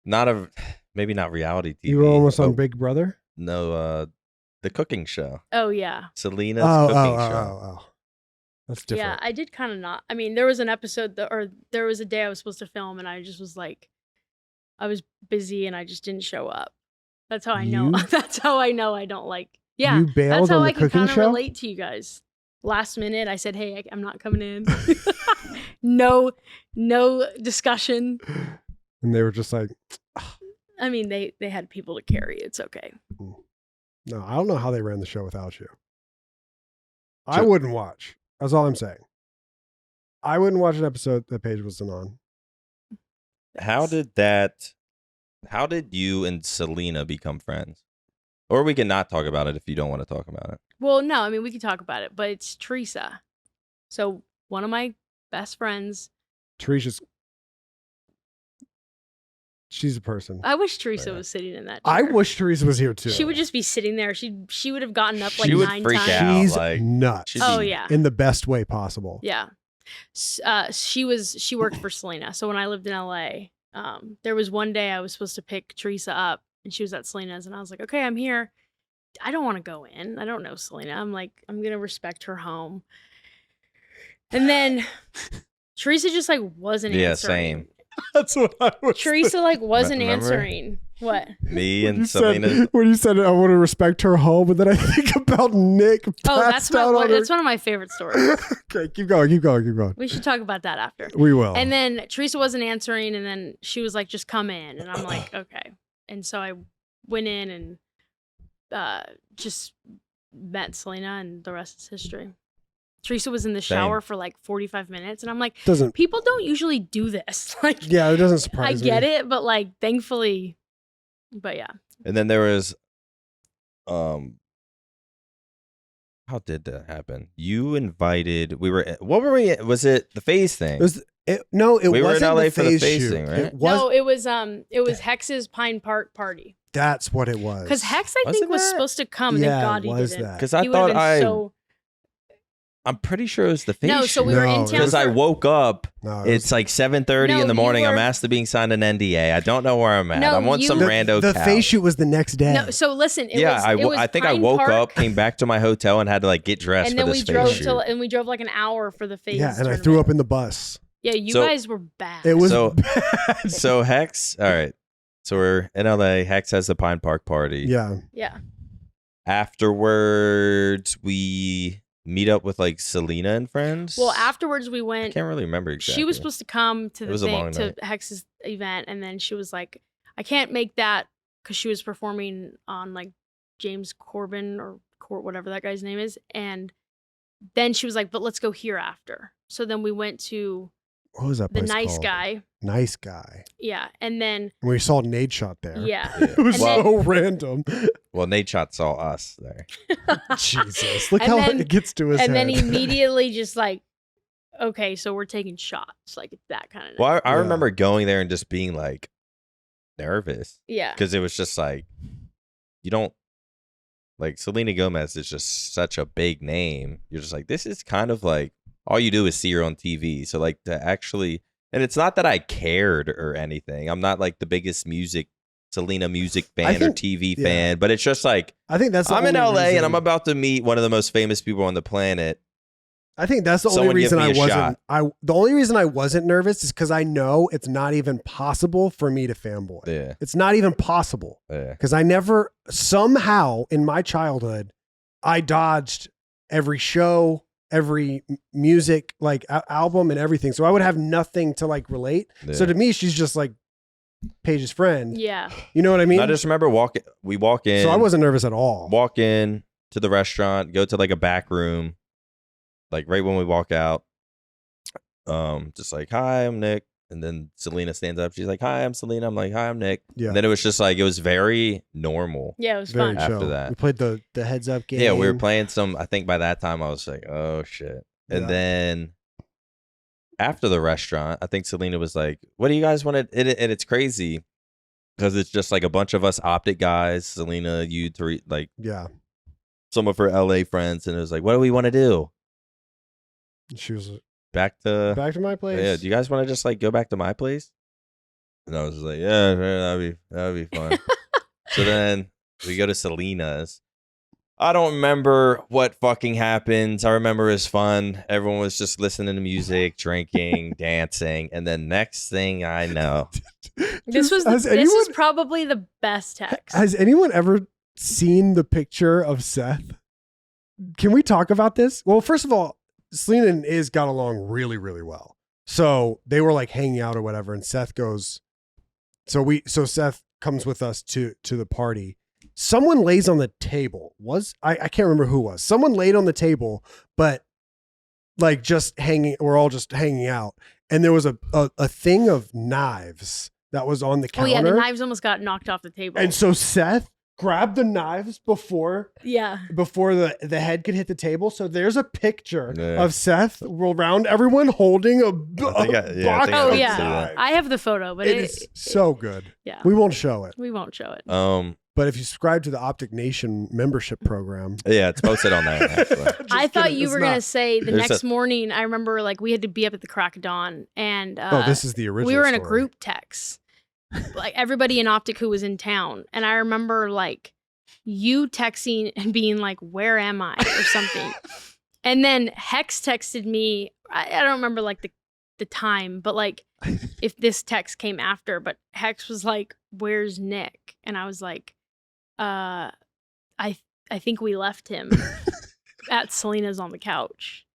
Maybe not reality TV. You were almost on Oh, Big Brother? No, the cooking show. Oh, yeah. Selena's cooking show. Oh. That's different. Yeah, I did kind of not. I mean, there was an episode or there was a day I was supposed to film and I just was like, I was busy and I just didn't show up. That's how I know. You- That's how I know I don't like. Yeah. You bailed That's how on the I can cooking kind of show? relate to you guys. Last minute, I said, "Hey, I'm not coming in." No discussion. And they were just like, I mean, they had people to carry. It's okay. no, I don't know how they ran the show without you. I So- wouldn't watch. That's all I'm saying. I wouldn't watch an episode that Paige wasn't on. How did you and Selena become friends? Or we can not talk about it if you don't want to talk about it. Well, no, I mean, we can talk about it, but it's Teresa. So one of my best friends. She's a person. I wish Teresa Yeah. was sitting in that I chair. wish Teresa was here too. She would just be sitting there. She would have gotten up like She would 9 freak times. out. She's like, nuts. she'd Oh be- yeah, In the best way possible. yeah. She worked for Selena. So when I lived in LA, there was one day I was supposed to pick Teresa up, and she was at Selena's, and I was like, okay, I'm here. I don't want to go in. I don't know Selena. I'm like, I'm gonna respect her home. And then Teresa just like wasn't Yeah, answering. same. That's what I was Teresa like wasn't Remember? answering. What? Me When and you Selena. said, when you said I want to respect her home, and then I think about Nick. Oh, that's passed out on her- that's one of my favorite stories. Okay, keep going. We should talk about that after. We will. And then Teresa wasn't answering, and then she was like, "Just come in," and I'm like, "Okay." And so I went in and just met Selena, and the rest is history. Teresa was in the shower for like 45 minutes, and I'm like, doesn't. people don't usually do this. Like, Yeah, it doesn't I surprise get me. it, but like, thankfully, but yeah. And then there was, how did that happen? You invited. What were we? Was it the phase thing? It We were in wasn't LA the for the phase phase shoot. thing, right? It was. No, it was Hex's Pine Park party That's what it was. because Hex I Was think it was that? supposed to come. Yeah, Thank God he was didn't. that. Because I He would've thought been I'm pretty sure it was the phase No, so we were No, in it town. because I for- woke up. No, It's like 7:30 No, in the morning. you I'm were- asked to being signed an NDA. I don't know where I'm at. No, I'm on you- some the, rando the couch. face shoot was the next day. No, so listen. It Yeah, was, I think I Pine woke Park, up, came back to my hotel, and had to like get dressed and for then we this drove phase shoot. we drove like an hour for the phase. Yeah, and I tournament. threw up in the bus. Yeah, you So- guys were bad. It was So- bad. So Hex, all right. So we're in LA. Hex has the Pine Park party. Yeah. Yeah. Afterwards, we meet up with like Selena and friends. Well, afterwards we I went. can't really remember exactly. She was supposed to come to It the was a thing long to night. Hex's event, and then she was like, "I can't make that because she was performing on like James Corbin or whatever that guy's name is." And then she was like, "But let's go here after." So then we went to What was that the place Nice called? Guy. Nice Guy. Yeah, and then And we saw Nade shot there. yeah, Yeah. It was And then- so random. Well, Nate Shot saw us there. Jesus. Look And how then- it gets to his and head. then immediately just like, okay, so we're taking shots, like it's that kind of. Well, I Yeah. remember going there and just being like nervous Yeah. because it was just like you don't like Selena Gomez is just such a big name. You're just like, this is kind of like all you do is see her on TV. So like to actually, and it's not that I cared or anything. I'm not like the biggest Selena music fan or think- TV yeah. fan, but it's just like I think that's the I'm in only LA reason, and I'm about to meet one of the most famous people on the planet. I think that's the only Someone give reason me I a wasn't shot. the only reason I wasn't nervous is because I know it's not even possible for me to fanboy. Yeah, It's not even possible. yeah. Because I never, somehow in my childhood, I dodged every show, every music, like album and everything. So I would have nothing to like relate. So Yeah. to me, she's just like Paige's friend. Yeah. You know what I mean? I just remember we walk in. So I wasn't nervous at all. Walk in to the restaurant, go to like a back room, like right when we walk out. Just like, hi, I'm Nick. And then Selena stands up. She's like, "Hi, I'm Selena." I'm like, "Hi, I'm Nick." Yeah. And then it was just like, it was very normal. Yeah, it was Very fun. After chill. that. We played the heads up game. Yeah, we were playing some. I think by that time I was like, "Oh shit!" And Yeah. then after the restaurant, I think Selena was like, "What do you guys want to?" And it's crazy because it's just like a bunch of us OpTic guys. Selena, you three, like some of her LA friends, and it was like, "What do we want to do?" She was Back to my place. Yeah, do you guys want to just like go back to my place? And I was just like, yeah, that'd be fun. So then we go to Selena's. I don't remember what fucking happens. I remember it was fun. Everyone was just listening to music, drinking, dancing, and then next thing I know, This is probably the best text. Has anyone ever seen the picture of Seth? Can we talk about this? Well, first of all, Selena and Iz got along really, really well. So they were like hanging out or whatever. And Seth goes, so Seth comes with us to the party. Someone lays on the table. I can't remember who it was. Someone laid on the table, but like just hanging, we're all just hanging out. And there was a thing of knives that was on the counter. Oh yeah, the knives almost got knocked off the table. And so Seth grabbed the knives before the head could hit the table. So there's a picture of Seth around everyone holding a box. Oh yeah, I have the photo, but it is so good. Yeah, we won't show it. But if you subscribe to the OpTic Nation membership program, it's posted on there. Actually. I thought you were gonna say the next morning. I remember like we had to be up at the crack of dawn, and this is the original. We were in a story. group text. Like everybody in OpTic who was in town. And I remember like you texting and being like, "Where am I?" or something. And then Hex texted me. I don't remember like the time, but like if this text came after, but Hex was like, "Where's Nick?" And I was like, I think we left him at Selena's on the couch.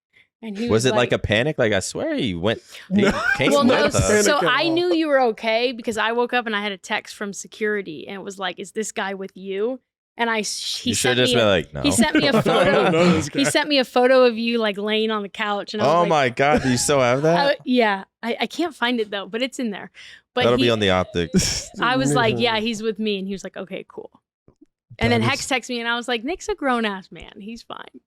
And he was it like a panic? Like I swear he went. Came well, no. with us. So I knew you were okay because I woke up and I had a text from security, and it was like, "Is this guy with you?" And he should just be like, "No." He sent me a photo. He sent me a photo of you like laying on the couch, and I was like, my god, do you still have that? I can't find it though, but it's in there. But that'll be on the OpTic. I was like, "Yeah, he's with me," and he was like, "Okay, cool." And then Hex texted me, and I was like, "Nick's a grown ass man. He's fine."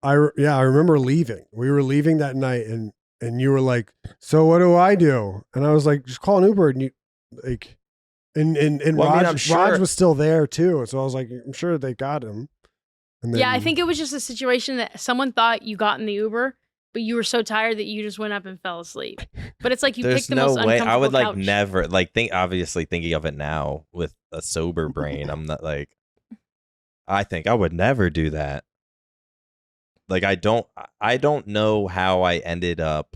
I remember leaving. We were leaving that night, and you were like, "So what do I do?" And I was like, "Just call an Uber." And you like, and Raj was still there too. So I was like, "I'm sure they got him." And then, I think it was just a situation that someone thought you got in the Uber, but you were so tired that you just went up and fell asleep. But it's like you picked the most uncomfortable I would like couch. never like obviously thinking of it now with a sober brain. I'm not like, I think I would never do that. Like I don't know how I ended up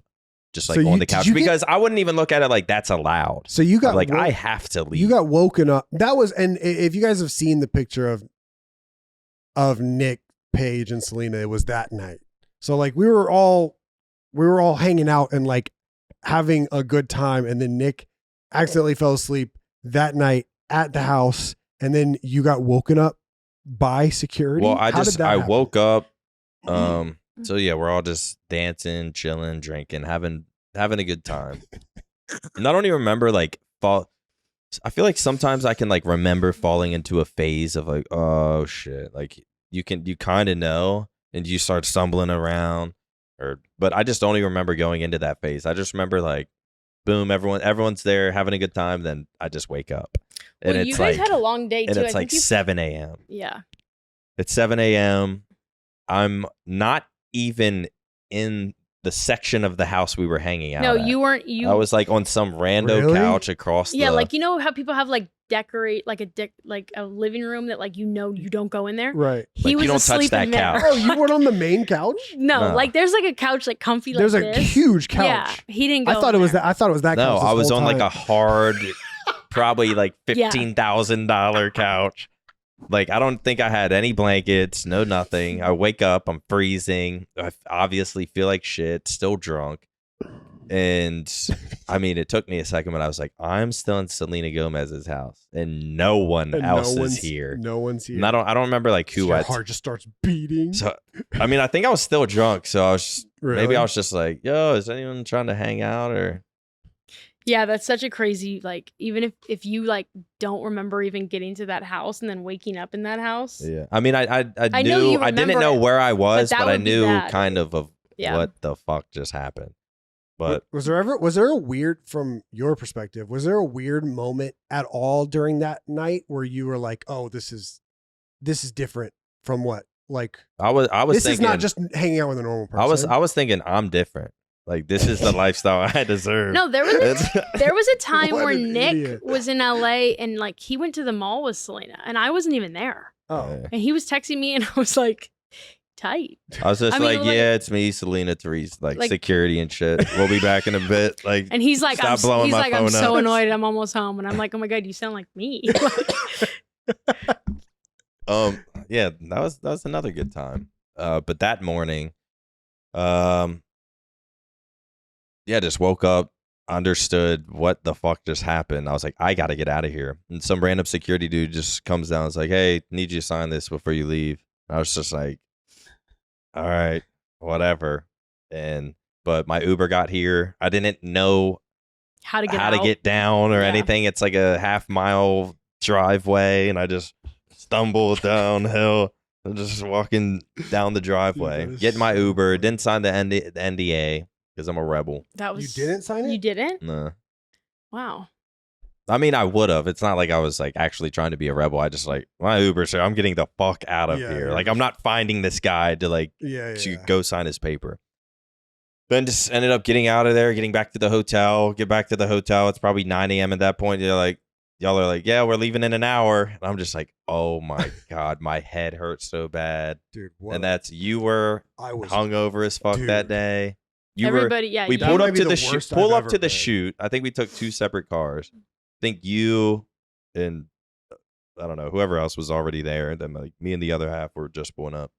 just like on the couch because I wouldn't even look at it like that's allowed. So you got I have to leave. You got woken up. That was, and if you guys have seen the picture of Nick, Paige, and Selena, it was that night. So like we were all hanging out and like having a good time, and then Nick accidentally fell asleep that night at the house, and then you got woken up by security. Well, I woke up. So yeah, we're all just dancing, chilling, drinking, having a good time. And I don't even remember like I feel like sometimes I can like remember falling into a phase of like, oh shit, like you kind of know, and you start stumbling around, but I just don't even remember going into that phase. I just remember like, boom, everyone's there having a good time. Then I just wake up, and it's you guys had a long day too. And it's like 7 a.m. Yeah, it's 7 a.m. I'm not even in the section of the house we were hanging out. No, at. you weren't. I was like on some rando couch across. Yeah, like you know how people have like decorate like a living room that like you don't go in there. Right. He was you don't asleep touch that in there. couch. Oh, you weren't on the main couch? No, like there's like a couch like comfy like there's this. There's a huge couch. Yeah, he didn't go. I thought it was that. I thought it was that. No, couch I was on time. like a hard, probably like $15,000 couch. Like, I don't think I had any blankets, no nothing. I wake up, I'm freezing. I obviously feel like shit, still drunk. And I mean, it took me a second, but I was like, I'm still in Selena Gomez's house, and no one else is here. No one's here. And I don't remember like who. Your heart just starts beating. So, I mean, I think I was still drunk, so I was really? maybe I was just like, yo, is anyone trying to hang out or? Yeah, that's such a crazy, like, even if you like don't remember even getting to that house and then waking up in that house. Yeah. I mean, I know knew, you I didn't remember know it, where I was, that but I would be knew bad. kind of Yeah. what the fuck just happened. But was there a weird, from your perspective, was there a weird moment at all during that night where you were like, oh, this is different from what, like, I was this thinking, is not just hanging out with a normal person. I was thinking I'm different. Like, this is the lifestyle I deserve. No, there was a time What where an Nick idiot. was in LA and like he went to the mall with Selena and I wasn't even there. Oh, And he was texting me and I was like, tight. I was just I mean, like- yeah, it's me, Selena, Therese, like Like- security and shit. We'll be back in a bit. Like, And he's like, Stop blowing my I'm phone so up. annoyed. I'm almost home. And I'm like, oh my God, you sound like me. yeah, that was another good time. But that morning, yeah, just woke up, understood what the fuck just happened. I was like, I gotta get out of here. And some random security dude just comes down. It's like, hey, need you to sign this before you leave. I was just like, all right, whatever. But my Uber got here. I didn't know How to get how out. to get down or Yeah. anything. It's like a half-mile driveway, and I just stumbled downhill. I'm just walking down the driveway, Dude, that is getting my so Uber. funny. Didn't sign the NDA because I'm a rebel. That was you didn't sign it? You didn't? Nah. Wow. I mean, I would have. It's not like I was like actually trying to be a rebel. I just like my Uber, so I'm getting the fuck out of Yeah, here. yeah. Like, I'm not finding this guy to like Yeah, to yeah. go sign his paper. Then just ended up getting out of there, getting back to the hotel. Get back to the hotel. It's probably 9 a.m. at that point. Y'all are like, yeah, we're leaving in an hour. And I'm just like, oh my God, my head hurts so bad. Dude, what? And that's, you were I was hungover as fuck that Dude. day. You Everybody, yeah. we you- That pulled might up be to the the shoot. worst Pull I've up to ever the been. shoot. I think we took 2 separate cars. I think you and I don't know, whoever else was already there. And then like me and the other half were just pulling up.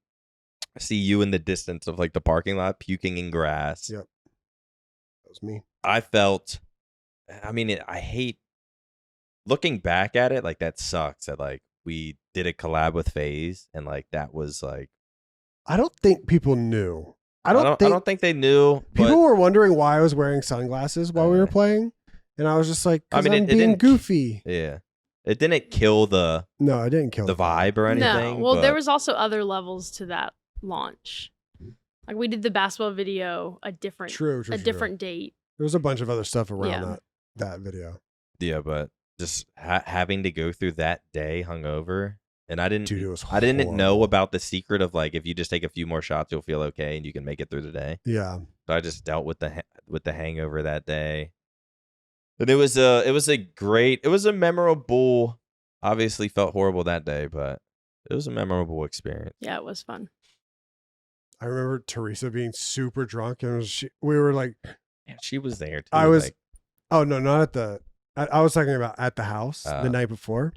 I see you in the distance of like the parking lot puking in grass. Yep. That was me. I felt, I mean, I hate looking back at it. Like, that sucks that like we did a collab with FaZe and like that was like, I don't think people knew. I I don't think don't think they knew. people But were wondering why I was wearing sunglasses while we were playing, and I was just like, I "'Cause mean, I'm it being didn't- goofy." yeah, it didn't kill the No, I didn't kill vibe or anything. No. Well, there but- was also other levels to that launch. Like we did the basketball video, a different True. different date. There was a bunch of other stuff around Yeah. that video. Yeah, but just having to go through that day hungover, and I didn't. Dude, it was. I didn't know horrible. about the secret of like if you just take a few more shots, you'll feel okay and you can make it through the day. Yeah. So I just dealt with the hangover that day, and it was a memorable. Obviously, felt horrible that day, but it was a memorable experience. Yeah, it was fun. I remember Teresa being super drunk, and we were like, Yeah, she was there too. I was- like, "Oh no, not at the." I was talking about at the house the night before,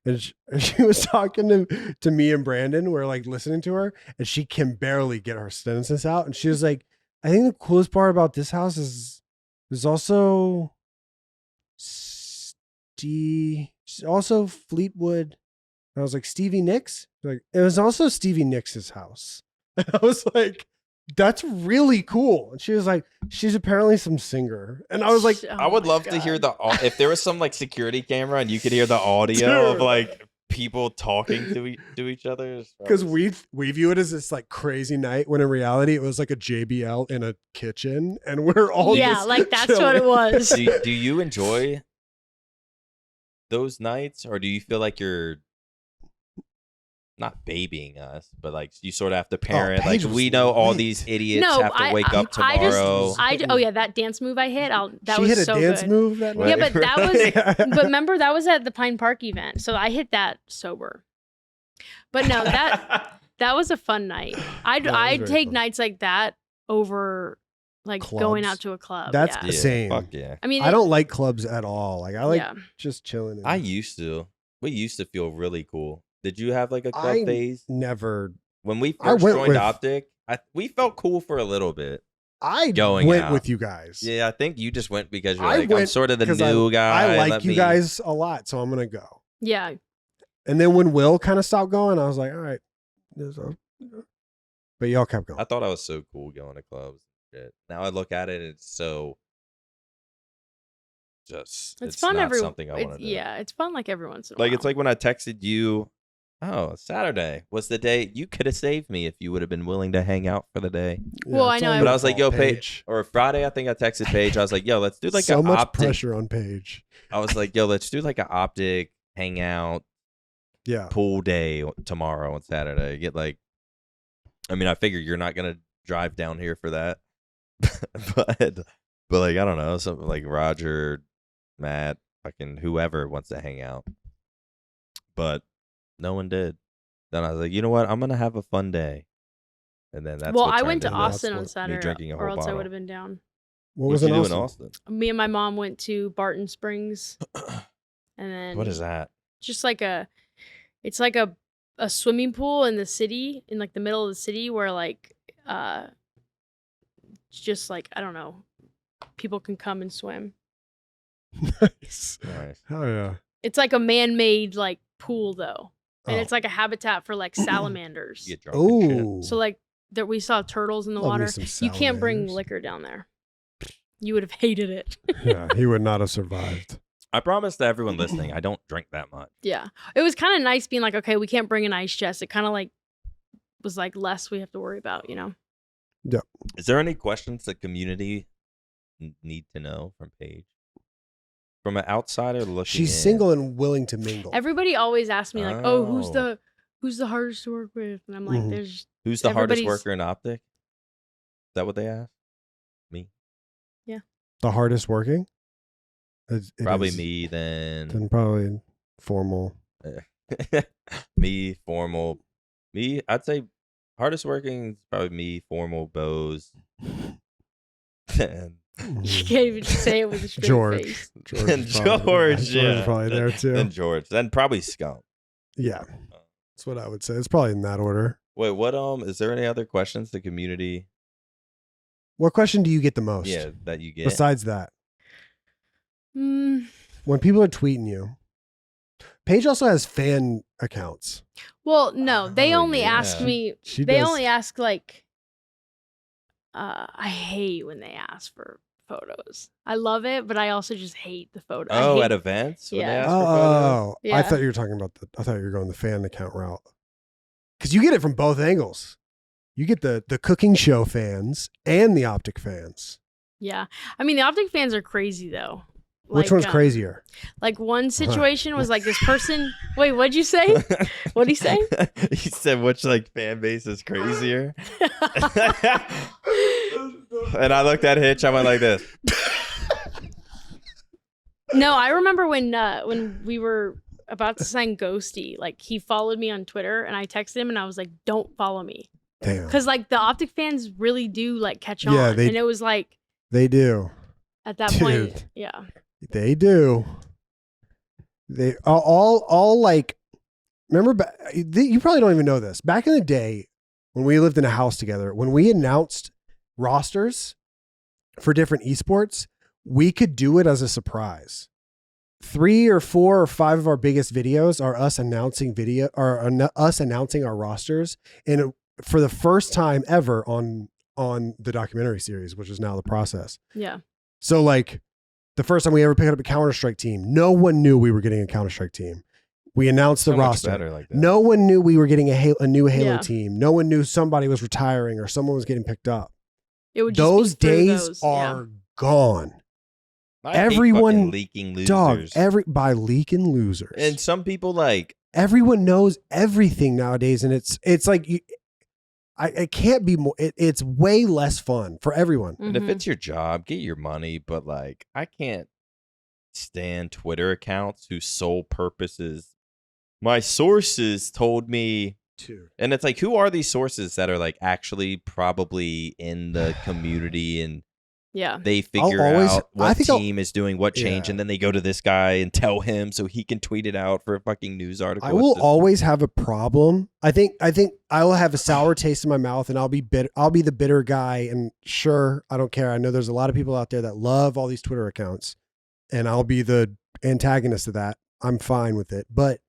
and she was talking to me and Brandon. We're like listening to her, and she can barely get her sentences out. And she was like, "I think the coolest part about this house is also also Fleetwood." And I was like, "Stevie Nicks?" Like, it was also Stevie Nicks' house. And I was like, "That's really cool." And she was like, "She's apparently some singer." And I was like, Oh I would my love to God. hear if there was some like security camera and you could hear the audio of Dude. like people talking to each other. because we view it as this like crazy night when in reality it was like a JBL in a kitchen and we're all Yeah, just like that's what it chilling. was. do you enjoy those nights, or do you feel like you're not babying us, but like you sort of have to parent? Like, Paige was we know all lit. these idiots No, have to wake up I tomorrow. oh yeah, that dance move I hit. That she was hit a so dance good. move that Right. night. Yeah, but that was. was But remember, that was at the Pine Park event, so I hit that sober. But no, that was a fun night. I'd Yeah, it was I'd very take fun. nights like that over like going Clubs. out to a club. That's yeah. the same. Fuck yeah. I mean, I don't like clubs at all. Like I like yeah. just chilling. I used to. We used to feel really cool. Did you have like a club I phase? never. When we I first went joined with- OpTic, we felt cool for a little bit. I Going went out. with you guys. Yeah, I think you just went because you're I like, I'm went sort of the 'cause new guy. I like let you me- guys a lot, so I'm gonna go. Yeah. And then when Will kind of stopped going, I was like, all right. But y'all kept going. I thought I was so cool going to clubs. Shit. Now I look at it, it's so just it's fun not something I want to do. Yeah, it's fun like every once in a while. Like, it's like when I texted you, oh, Saturday was the day you could have saved me if you would have been willing to hang out for the day. Well, I know. But I was like, yo, Paige. Or Friday, I think I texted Paige. I was like, yo, let's do like so an much OpTic. pressure on Paige. I was like, yo, let's do like an OpTic hangout pool day tomorrow on Saturday. Get like, I mean, I figure you're not going to drive down here for that. but like, I don't know, something like Roger, Matt, fucking whoever wants to hang out. But no one did. Then I was like, you know what? I'm going to have a fun day. And then that's well, what I went to into Austin on Saturday, drinking a whole or else bottle. I would have been down. What was you in do in Austin? Me and my mom went to Barton Springs. And then What is that? Just like it's like a swimming pool in the city, in like the middle of the city, where like just like, I don't know, people can come and swim. Nice. Nice. Oh yeah. It's like a man-made like pool though, and Oh. it's like a habitat for like salamanders. You get drunk and shit. Oh. So like that, we saw turtles in the Love me water. some You can't bring salamanders. liquor down there. You would have hated it. Yeah, he would not have survived. I promise to everyone listening, I don't drink that much. Yeah, it was kind of nice being like, okay, we can't bring an ice chest. It kind of like was like less we have to worry about, you know. Is there any questions the community need to know from Paige? From an outsider looking She's in. single and willing to mingle. Everybody always asks me like, oh, who's Oh. the hardest to work with? And I'm like, Mhm. there's Who's the hardest everybody's- worker in OpTic? Is that what they ask? Me. The hardest working? It Probably is- me, then Then probably formal. me, formal. Me, I'd say hardest working is probably me, formal, Bose. and you can't even say it with a straight George. face. George And is probably- George, yeah. is probably there too. Then George. Then probably Scum. Yeah. That's what I would say. It's probably in that order. Wait, what is there any other questions the community What question do you get the most? that you get? Besides that, Mm, when people are tweeting you, Paige also has fan accounts. well, no, they Oh, only ask yeah. me. She They does. only ask like. I hate when they ask for photos. I love it, but I also just hate the photo. I Oh, hate- at events when they Yeah. ask for photos? I Yeah. thought you were talking about I thought you were going the fan account route. Because you get it from both angles. You get the cooking show fans and the OpTic fans. yeah. I mean, the OpTic fans are crazy though. Which Like, one's crazier? Like one situation was like this person. Wait, what'd you say? What'd he say? He said, which like fan base is crazier? And I looked at Hitch. I went like this. No, I remember when we were about to sign Ghosty, like he followed me on Twitter and I texted him and I was like, don't follow me. Damn. Because like the OpTic fans really do like catch on. Yeah, they- and it was like They do. at that Dude. point, yeah. They do. They all like. Remember, you probably don't even know this. Back in the day, when we lived in a house together, when we announced rosters for different esports, we could do it as a surprise. 3 or 4 or 5 of our biggest videos are us announcing us announcing our rosters, and for the first time ever on the documentary series, which is now The Process. Yeah. So like the first time we ever picked up a Counter-Strike team, no one knew we were getting a Counter-Strike team. We announced the So much roster. better like that. No one knew we were getting a new Halo Yeah. team. No one knew somebody was retiring or someone was getting picked up. It would just Those be through days those, yeah. are gone. I hate everyone- fucking leaking losers. Dog, by leaking losers. And some people like, Everyone knows everything nowadays, and it's like it can't be more. It's way less fun for everyone. and if Mhm. it's your job, get your money. But like, I can't stand Twitter accounts whose sole purpose is my sources told me. Dude. And it's like, who are these sources that are like actually probably in the community and Yeah. they figure always- out I what think I'll- team is doing what change, Yeah. and then they go to this guy and tell him so he can tweet it out for a fucking news article. I It's will just- always have a problem. I think I will have a sour taste in my mouth, and I'll be the bitter guy. And sure, I don't care. I know there's a lot of people out there that love all these Twitter accounts, and I'll be the antagonist of that. I'm fine with it. But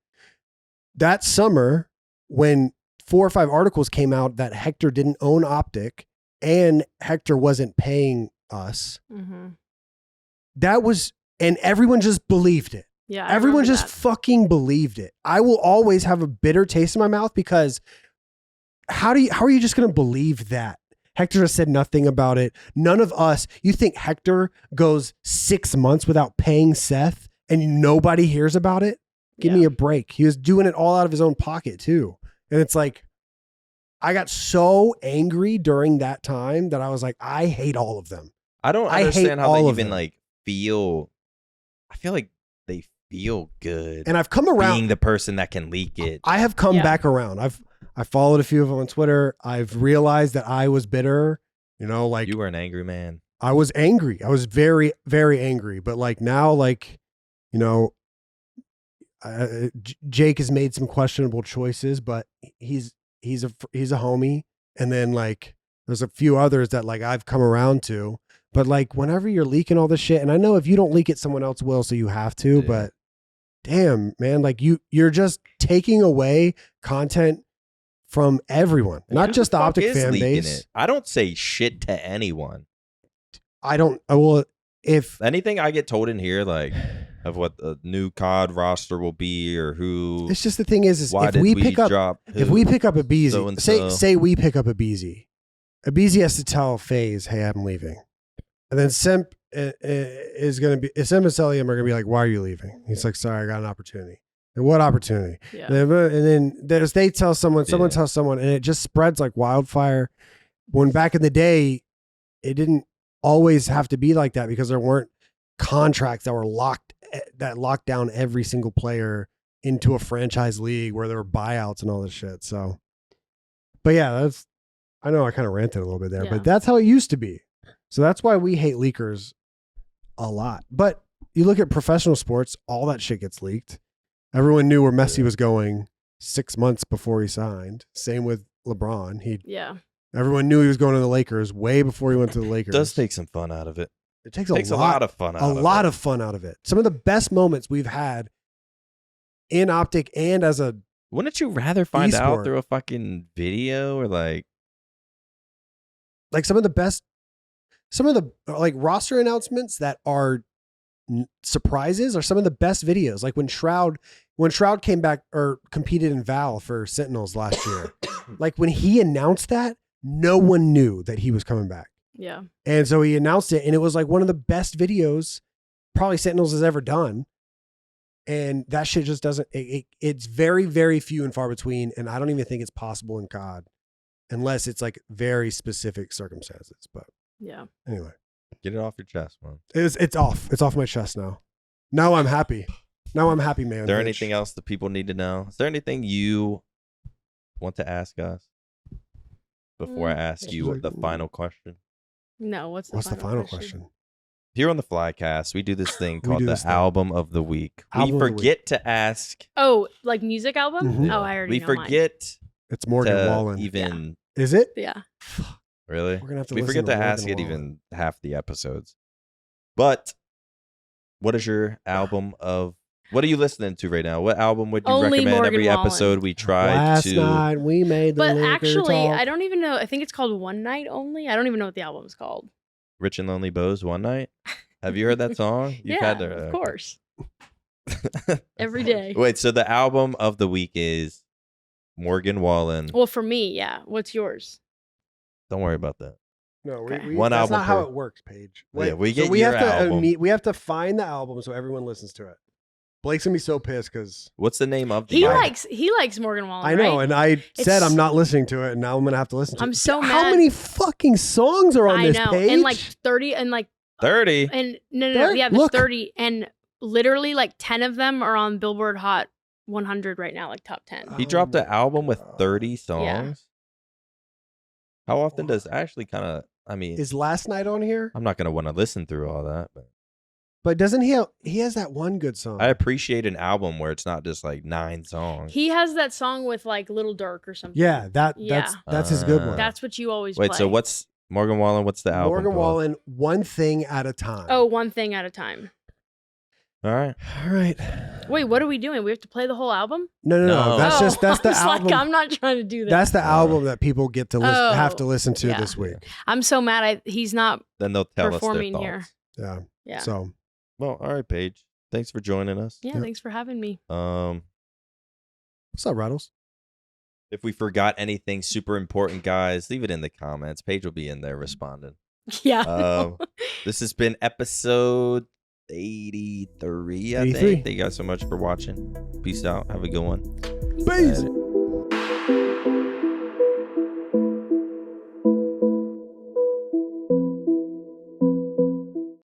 that summer, when 4 or 5 articles came out that Hector didn't own OpTic and Hector wasn't paying us, Mm-hmm. that was And everyone just believed it. Yeah. I Everyone remember just that. fucking believed it. I will always have a bitter taste in my mouth because how are you just going to believe that? Hector has said nothing about it. None of us, you think Hector goes 6 months without paying Seth and nobody hears about it? Give me a break. He was doing it all out of his own pocket too. And it's like, I got so angry during that time that I was like, I hate all of them. I don't understand how they even like feel. I feel like they feel good. And I've come around being the person that can leak it. I have come back around. I followed a few of them on Twitter. I've realized that I was bitter. You know, like you were an angry man. I was angry. I was very, very angry. But like now, like, you know, Jake has made some questionable choices, but he's a homie. And then like there's a few others that like I've come around to. But like whenever you're leaking all this shit, and I know if you don't leak it, someone else will, so you have to. Yeah. But damn, man, like you're just taking away content from everyone, not just the OpTic fan base. I don't say shit to anyone. If anything I get told in here, like of what the new COD roster will be or who. It's just the thing is if we pick up a Beezy, say we pick up a Beezy has to tell FaZe, hey, I'm leaving. And then Simp is going to be, Simp and Celium are going to be like, why are you leaving? He's like, sorry, I got an opportunity. And what opportunity? Yeah. And then they tell someone tells someone, and it just spreads like wildfire. When back in the day, it didn't always have to be like that because there weren't contracts that were locked down every single player into a franchise league where there were buyouts and all this shit. So, but yeah, I know I kind of ranted a little bit there, but that's how it used to be. So that's why we hate leakers a lot. But you look at professional sports, all that shit gets leaked. Everyone knew where Messi was going 6 months before he signed. Same with LeBron. Everyone knew he was going to the Lakers way before he went to the Lakers. It does take some fun out of it. It takes a lot of fun out of it. Some of the best moments we've had in OpTic and as a wouldn't you rather find out through a fucking video or like some of the like roster announcements that are surprises are some of the best videos. Like when Shroud came back or competed in Val for Sentinels last year, like when he announced that, no one knew that he was coming back. Yeah. And so he announced it and it was like one of the best videos probably Sentinels has ever done. And that shit just doesn't, it's very, very few and far between. And I don't even think it's possible in COD unless it's like very specific circumstances. But yeah. Anyway. Get it off your chest, man. It's off. It's off my chest now. Now I'm happy. Man. Is there anything else that people need to know? Is there anything you want to ask us before I ask you the final question? No, what's the final question? Here on the Flycast, we do this thing called the album of the week. We forget to ask. Oh, like music album? Mm-hmm. Oh, I already know forget. It's Morgan Wallen. Even is it? Yeah. Really? We're gonna have to we forget to ask it even half the episodes. But what is your album of? What are you listening to right now? What album would you recommend every episode we try Last night we made the But Laker actually, talk. I don't even know. I think it's called One Night Only. I don't even know what the album is called. Rich and Lonely Bows One Night. Have you heard that song? You've had of course. Every day. Wait, so the album of the week is Morgan Wallen. Well, for me, yeah. What's yours? Don't worry about that. No, one that's album not how it works, Paige. Wait, yeah, we get your album. We have to find the album so everyone listens to it. Blake's gonna be so pissed because what's the name of the he album? He likes Morgan Wallen. I know, right? and I said I'm not listening to it, and now I'm gonna have to listen to it. I'm so mad. How many fucking songs are on this page? And like 30 and like 30. And no, yeah, there's 30, and literally like 10 of them are on Billboard Hot 100 right now, like top 10. He dropped an album with 30 songs. Yeah. How often does actually kind of? I mean, is Last Night on here? I'm not gonna want to listen through all that, but doesn't he has that one good song. I appreciate an album where it's not just like 9 songs. He has that song with like Lil Durk or something. Yeah, that's his good one. That's what you always play. Wait, so what's Morgan Wallen? What's the album? Morgan Wallen, One Thing at a Time. Oh, One Thing at a Time. All right. Wait, what are we doing? We have to play the whole album? No. That's the album. Like, I'm not trying to do that. That's the album that people get to have to listen to this week. I'm so mad. He's not. Then they'll tell performing us their thoughts. here. Yeah. So Well, all right, Paige. Thanks for joining us. Yeah, thanks for having me. What's up, Rattles? If we forgot anything super important, guys, leave it in the comments. Paige will be in there responding. Yeah. This has been episode 83, I 83. think. Thank you guys so much for watching. Peace out. Have a good one. Peace.